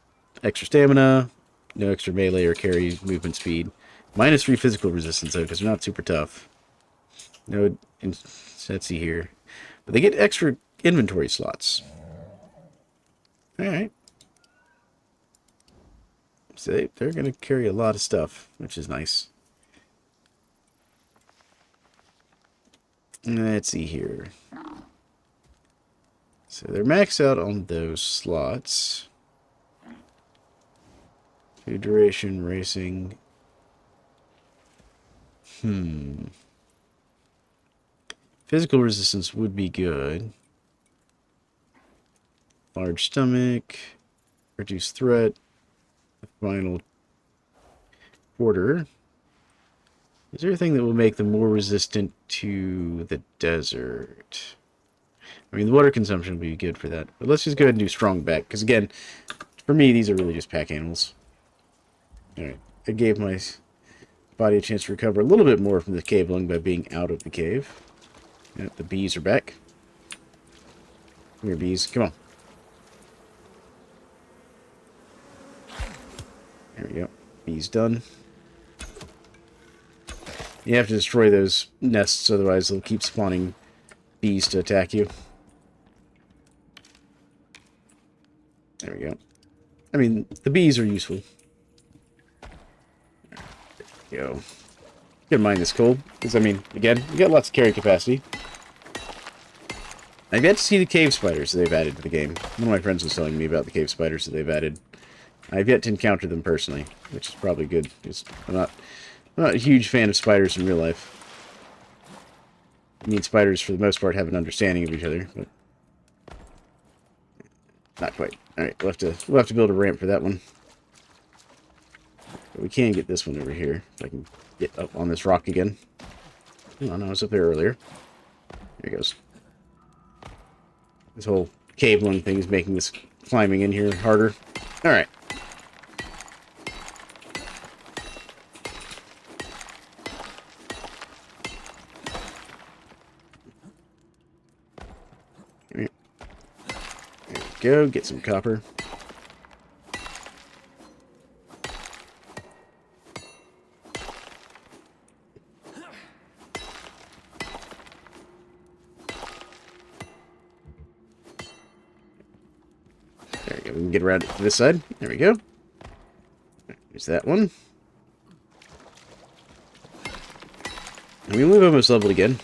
extra stamina, no extra melee or carry movement speed. -3 physical resistance, though, because they're not super tough. No, let's see here. But they get extra inventory slots. Alright. So they're going to carry a lot of stuff, which is nice. Let's see here. So they're maxed out on those slots. Food duration, racing. Physical resistance would be good. Large stomach. Reduced threat. Final quarter. Is there anything that will make them more resistant to the desert? I mean, the water consumption would be good for that. But let's just go ahead and do strong back. Because again, for me, these are really just pack animals. Alright. I gave my body a chance to recover a little bit more from the cave lung by being out of the cave. Yep, the bees are back. Come here, bees. Come on. There we go. Bees done. You have to destroy those nests, otherwise they'll keep spawning bees to attack you. There we go. I mean, the bees are useful. There we go. Good mind this cold, because, I mean, again, you got lots of carry capacity. I've yet to see the cave spiders that they've added to the game. One of my friends was telling me about the cave spiders that they've added. I've yet to encounter them personally, which is probably good, because I'm not a huge fan of spiders in real life. I mean, spiders, for the most part, have an understanding of each other, but not quite. Alright, we'll have to build a ramp for that one. But we can get this one over here, if I can get up on this rock again. Oh, no, I was up there earlier. There it goes. This whole cave lung thing is making this climbing in here harder. Alright. There we go. Get some copper. There we go. We can get around to this side. There we go. There's that one. I mean, we've almost leveled again.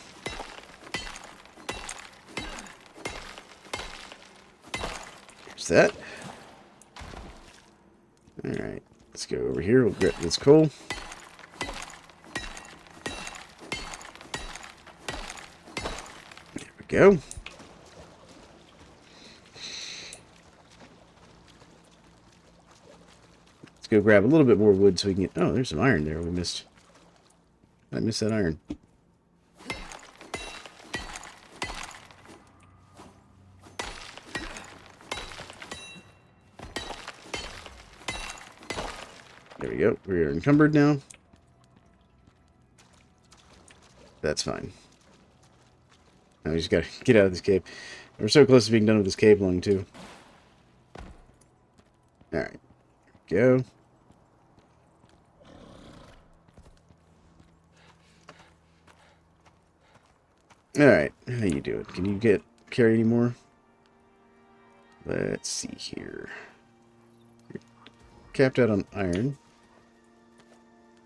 There's that. Alright. Let's go over here. We'll get this coal. There we go. Go grab a little bit more wood so we can get... Oh, there's some iron there we missed. I missed that iron. There we go. We're encumbered now. That's fine. Now we just gotta get out of this cave. We're so close to being done with this cave lung, too. Alright. There we go. Alright, how you doing? Can you carry any more? Let's see here. You're capped out on iron.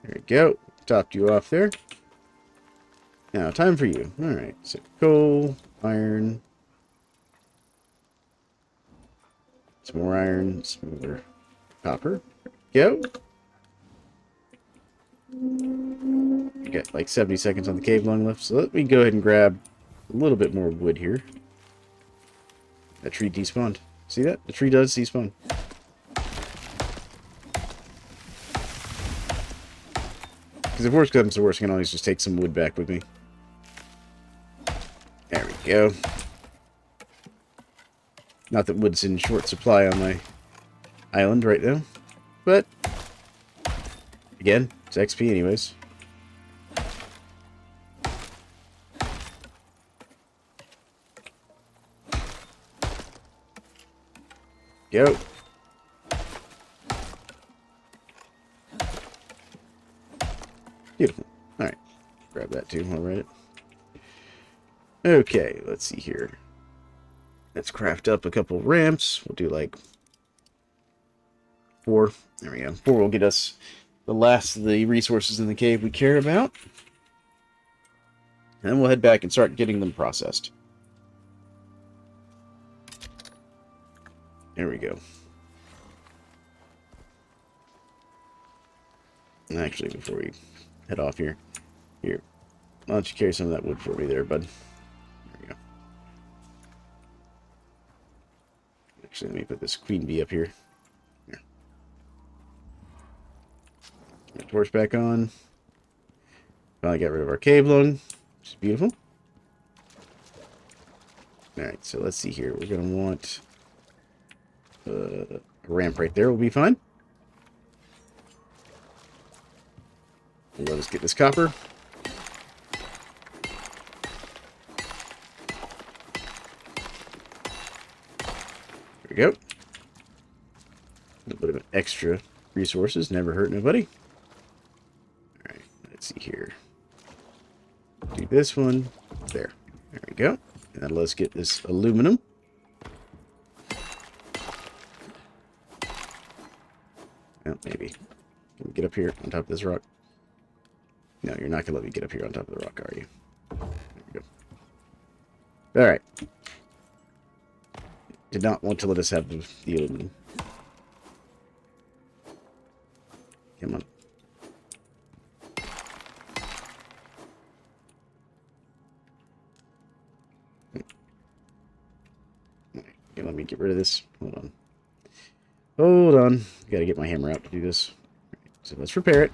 There we go. Topped you off there. Now, time for you. Alright, so coal, iron, some more iron, some more copper. Go. You got like 70 seconds on the cave long left, so let me go ahead and grab a little bit more wood here. That tree despawned. See that? The tree does despawn. Because if worst comes to worst, I can always just take some wood back with me. There we go. Not that wood's in short supply on my island right now. But, again, it's XP anyways. Go. Beautiful. Alright. Grab that too. I'll write it. Okay, let's see here. Let's craft up a couple ramps. We'll do like 4. There we go. 4 will get us the last of the resources in the cave we care about. And then we'll head back and start getting them processed. There we go. Actually, before we head off here, why don't you carry some of that wood for me there, bud? There we go. Actually, let me put this queen bee up here. Here. Get the torch back on. Finally got rid of our cave lung, which is beautiful. Alright, so let's see here. We're going to want a ramp right there will be fine. And let us get this copper. There we go. A little bit of extra resources, never hurt nobody. Alright, let's see here. Do this one. There. There we go. And then let's get this aluminum. Well, maybe. Can we get up here on top of this rock? No, you're not going to let me get up here on top of the rock, are you? There we go. Alright. Did not want to let us have the aluminum. Come on. Okay, let me get rid of this. Hold on. Hold on. Gotta get my hammer out to do this. Right, so let's repair it.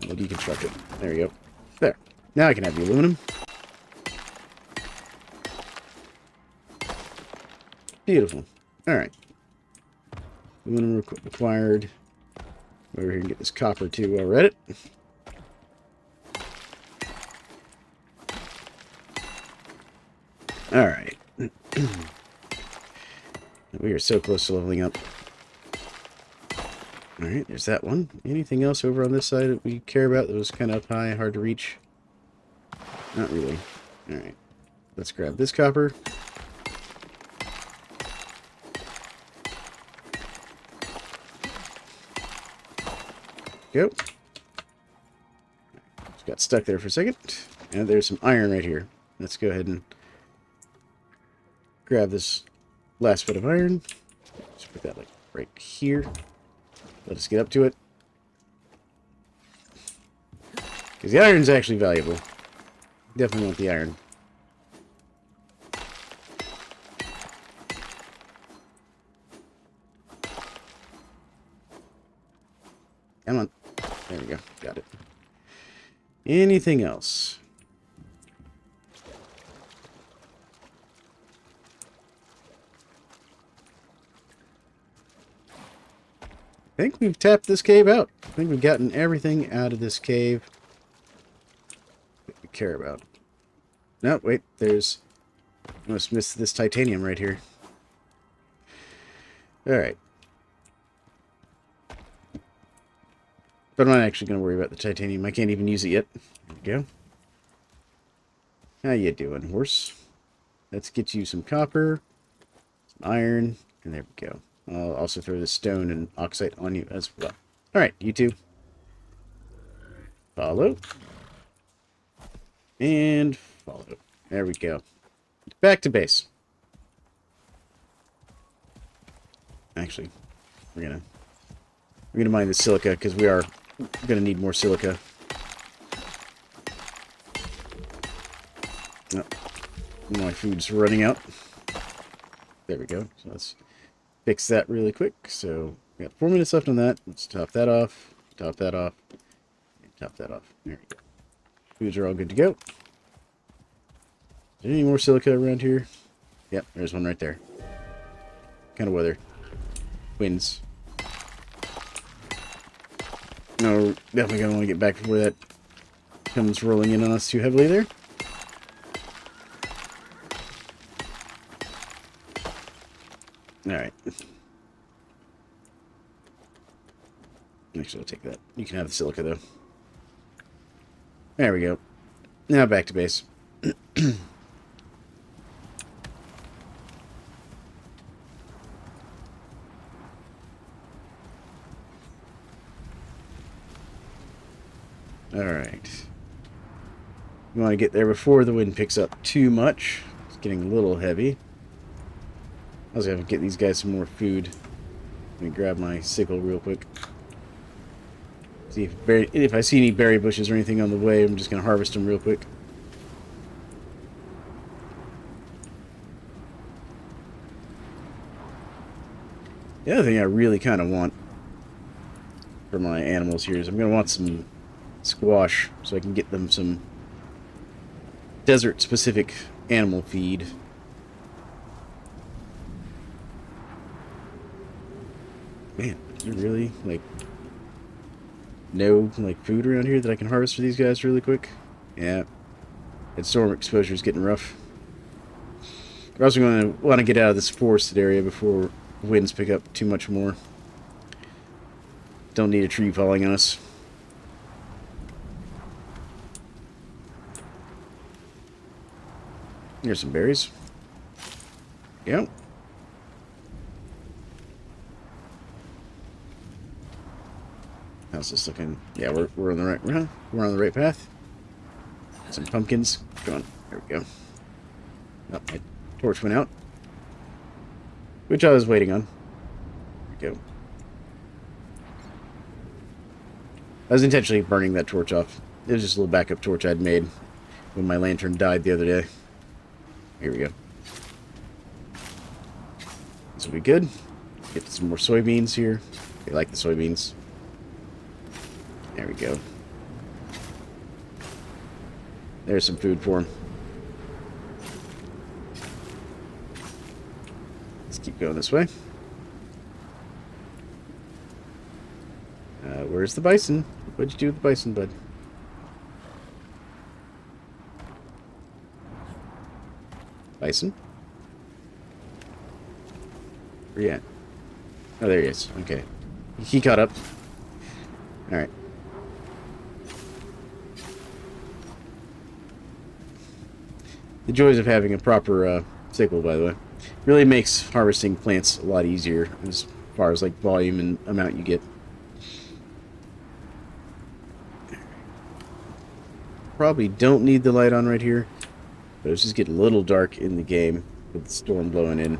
And we'll deconstruct it. There we go. There. Now I can have the aluminum. Beautiful. Alright. Aluminum required. Over here and get this copper too while we're at it. Alright. We are so close to leveling up. Alright, there's that one. Anything else over on this side that we care about that was kind of up high, hard to reach? Not really. Alright. Let's grab this copper. Go. Just got stuck there for a second. And there's some iron right here. Let's go ahead and grab this last bit of iron. Just put that like right here. Let us get up to it. Because the iron's actually valuable. Definitely want the iron. Come on. There we go. Got it. Anything else? I think we've tapped this cave out. I think we've gotten everything out of this cave that we care about. No, wait, there's... I must miss this titanium right here. Alright. But I'm not actually going to worry about the titanium. I can't even use it yet. There we go. How you doing, horse? Let's get you some copper, some iron, and there we go. I'll also throw the stone and oxide on you as well. Alright, you two. Follow. And follow. There we go. Back to base. Actually, we're gonna mine the silica because we are gonna need more silica. Oh, my food's running out. There we go. So let's fix that really quick. So we got 4 minutes left on that. Let's top that off. Top that off. And top that off. There we go. Foods are all good to go. Is there any more silica around here? Yep, there's one right there. Kind of weather. Winds. No, definitely gonna want to get back before that comes rolling in on us too heavily there. Alright. Actually, I'll take that. You can have the silica, though. There we go. Now back to base. Alright. We want to get there before the wind picks up too much. It's getting a little heavy. I was going to get these guys some more food. Let me grab my sickle real quick. See if I see any berry bushes or anything on the way, I'm just going to harvest them real quick. The other thing I really kind of want for my animals here is I'm going to want some squash so I can get them some desert-specific animal feed. Man, is there really, like, no, like, food around here that I can harvest for these guys really quick? Yeah. That storm exposure is getting rough. We're also going to want to get out of this forested area before winds pick up too much more. Don't need a tree falling on us. Here's some berries. Yep. How's this looking? Yeah, we're on the right. We're on the right path. Some pumpkins. Come on. There we go. Oh, my torch went out, which I was waiting on. There we go. I was intentionally burning that torch off. It was just a little backup torch I'd made when my lantern died the other day. Here we go. This will be good. Get some more soybeans here. I like the soybeans. There we go. There's some food for him. Let's keep going this way. Where's the bison? What'd you do with the bison, bud? Bison? Where you at? Oh, there he is. Okay. He caught up. Alright. The joys of having a proper sickle, by the way. Really makes harvesting plants a lot easier as far as like volume and amount you get. Probably don't need the light on right here, but it's just getting a little dark in the game with the storm blowing in.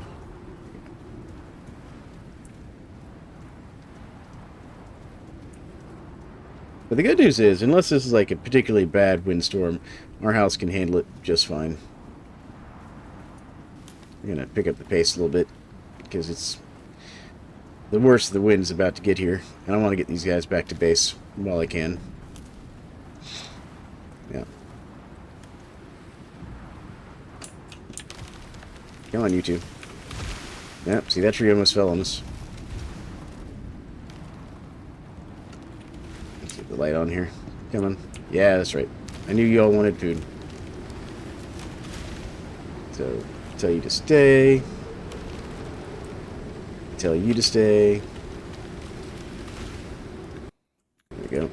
But the good news is, unless this is like a particularly bad windstorm, our house can handle it just fine. I'm going to pick up the pace a little bit because it's the worst of the wind's about to get here. And I want to get these guys back to base while I can. Yeah. Come on, you two. Yep, see, that tree almost fell on us. Let's get the light on here. Come on. Yeah, that's right. I knew you all wanted food. So, tell you to stay. Tell you to stay. There we go.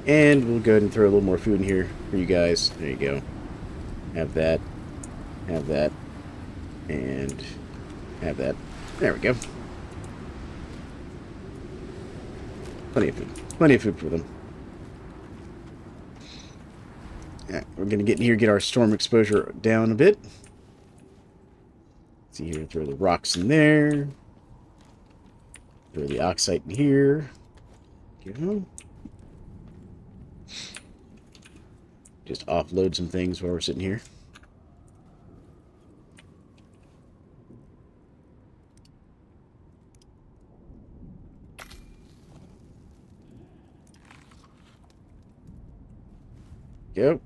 And we'll go ahead and throw a little more food in here for you guys. There you go. Have that. Have that. And have that. There we go. Plenty of food. Plenty of food for them. Alright, we're going to get in here, get our storm exposure down a bit. See here, throw the rocks in there. Throw the oxide in here. Go. Just offload some things while we're sitting here. Go.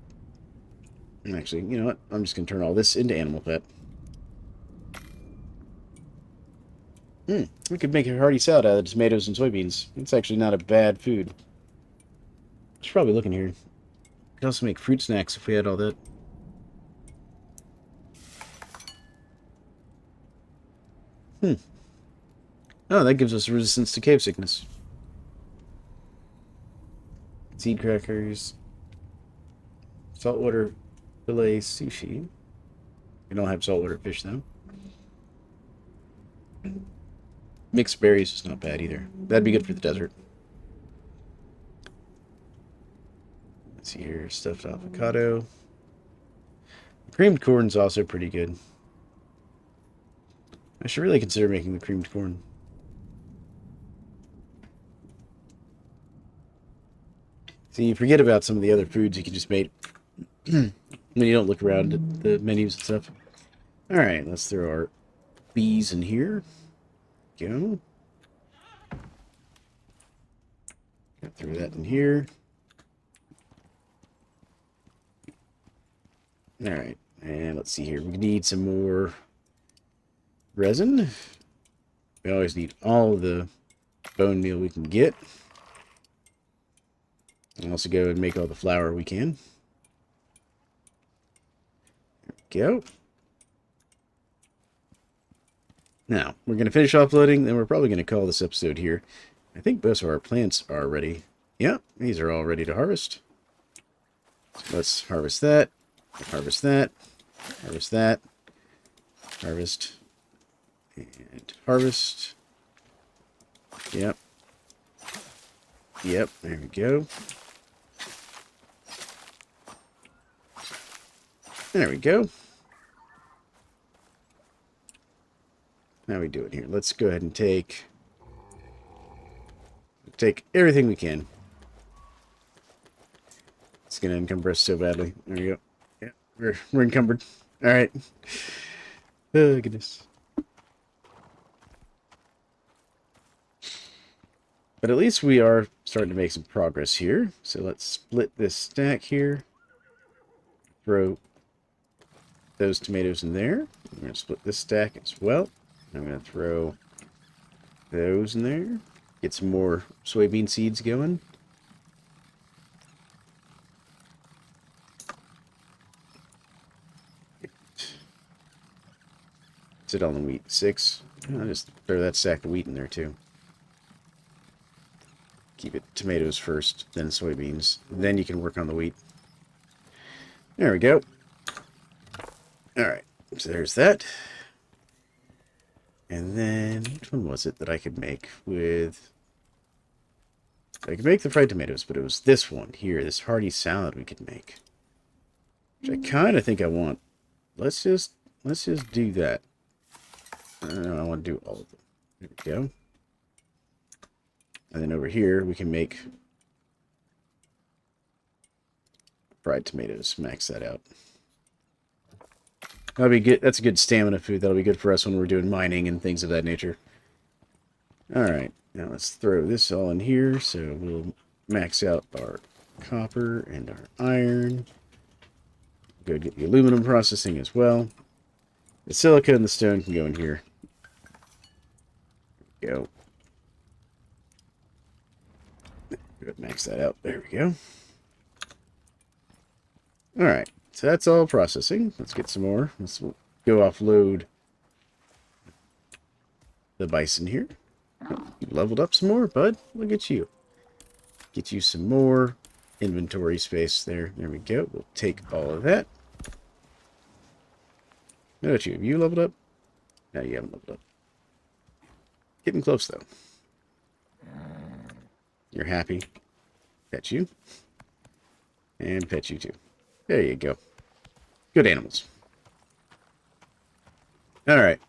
Actually, you know what? I'm just going to turn all this into animal fat. We could make a hearty salad out of tomatoes and soybeans. It's actually not a bad food. Should probably look in here. Could also make fruit snacks if we had all that. Oh, that gives us resistance to cave sickness. Seed crackers. Saltwater fillet sushi. We don't have saltwater fish, though. Mixed berries is not bad either. That'd be good for the desert. Let's see here. Stuffed avocado. Creamed corn's also pretty good. I should really consider making the creamed corn. See, you forget about some of the other foods you can just make when you don't look around at the menus and stuff. Alright, let's throw our bees in here. Go. Throw that in here. Alright, and let's see here. We need some more resin. We always need all the bone meal we can get. And also go and make all the flour we can. There we go. Now, we're going to finish offloading, then we're probably going to call this episode here. I think most of our plants are ready. Yeah, these are all ready to harvest. So let's harvest that. Harvest that. Harvest that. Harvest. And harvest. Yep. Yep, there we go. There we go. Now we do it here. Let's go ahead and take everything we can. It's going to encumber us so badly. There we go. Yeah, we're encumbered. All right. Oh, goodness. But at least we are starting to make some progress here. So let's split this stack here. Throw those tomatoes in there. I'm going to split this stack as well. I'm going to throw those in there. Get some more soybean seeds going. Sit on the wheat. 6. I'll just throw that sack of wheat in there too. Keep it tomatoes first, then soybeans. Then you can work on the wheat. There we go. Alright, so there's that. And then, which one was it that I could make with... I could make the fried tomatoes, but it was this one here, this hearty salad we could make. Which I kind of think I want. Let's just do that. I don't know, I want to do all of them. There we go. And then over here, we can make fried tomatoes. Max that out. That'll be good. That's a good stamina food. That'll be good for us when we're doing mining and things of that nature. Alright, now let's throw this all in here. So we'll max out our copper and our iron. Go get the aluminum processing as well. The silica and the stone can go in here. There we go. Good, max that out. There we go. Alright, so that's all processing. Let's get some more. Let's go offload the bison here. Oh, you leveled up some more, bud. Look at you. Get you some more inventory space there. There we go. We'll take all of that. How about you? Have you leveled up? No, you haven't leveled up. Getting close, though. You're happy. Pet you. And pet you, too. There you go. Good animals. Alright.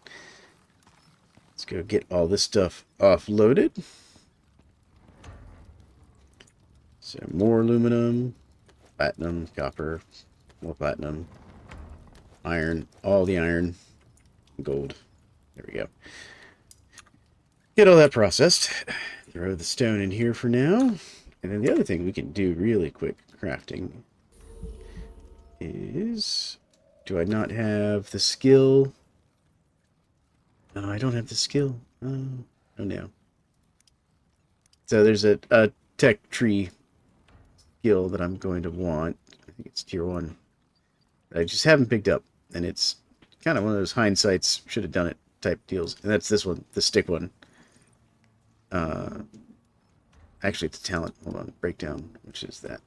Let's go get all this stuff offloaded. So more aluminum, platinum, copper, more platinum, iron, all the iron, gold. There we go. Get all that processed. Throw the stone in here for now. And then the other thing we can do really quick crafting is... Do I not have the skill? No, I don't have the skill. Oh no. So there's a tech tree skill that I'm going to want. I think it's tier 1. I just haven't picked up. And it's kind of one of those hindsights, should have done it type deals. And that's this one, the stick one. Actually, it's a talent. Hold on. Breakdown. Which is that?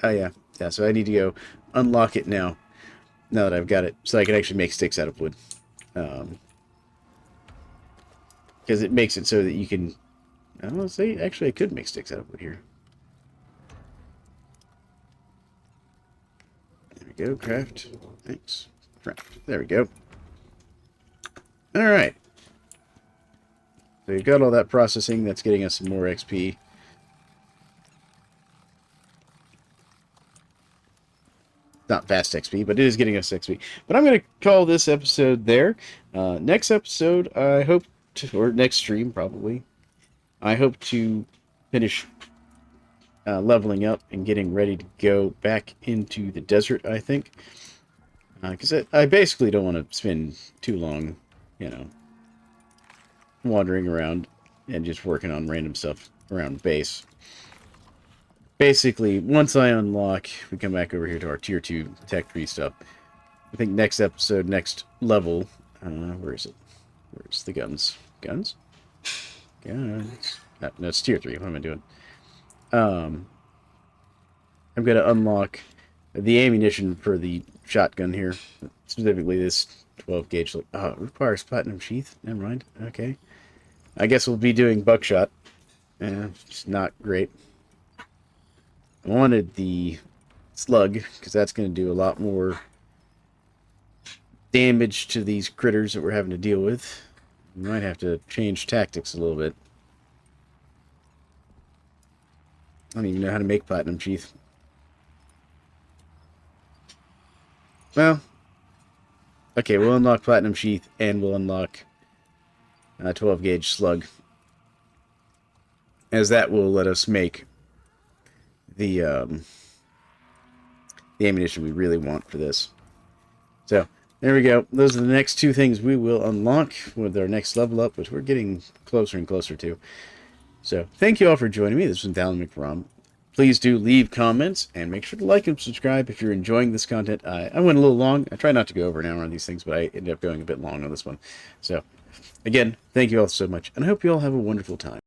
Oh, yeah. Yeah, so I need to go unlock it now. Now that I've got it. So I can actually make sticks out of wood. Because it makes it so that you can... I'll say, actually, I could make sticks out of wood here. There we go. Craft. Thanks. Craft. There we go. Alright. So we've got all that processing. That's getting us some more XP. Not fast XP, but it is getting us XP. But I'm going to call this episode there. Next episode, I hope to... Or next stream, probably. I hope to finish leveling up and getting ready to go back into the desert, I think. Because I basically don't want to spend too long, you know, wandering around and just working on random stuff around base. Basically, once I unlock, we come back over here to our tier 2 tech tree stuff. I think next episode, next level, where is it? Where's the guns? Guns? Guns. No, it's tier 3. What am I doing? I'm going to unlock the ammunition for the shotgun here. Specifically this 12 gauge. Oh, it requires platinum sheath. Never mind. Okay. I guess we'll be doing buckshot. It's not great. I wanted the slug, because that's going to do a lot more damage to these critters that we're having to deal with. We might have to change tactics a little bit. I don't even know how to make platinum sheath. Well, okay, we'll unlock platinum sheath, and we'll unlock 12 gauge slug, as that will let us make the ammunition we really want for this. So there we go. Those are the next 2 things we will unlock with our next level up, which we're getting closer and closer to. So thank you all for joining me. This was Dallin McRom. Please do leave comments and make sure to like and subscribe if you're enjoying this content. I went a little long. I try not to go over an hour on these things, but I ended up going a bit long on this one. So again, thank you all so much, and I hope you all have a wonderful time.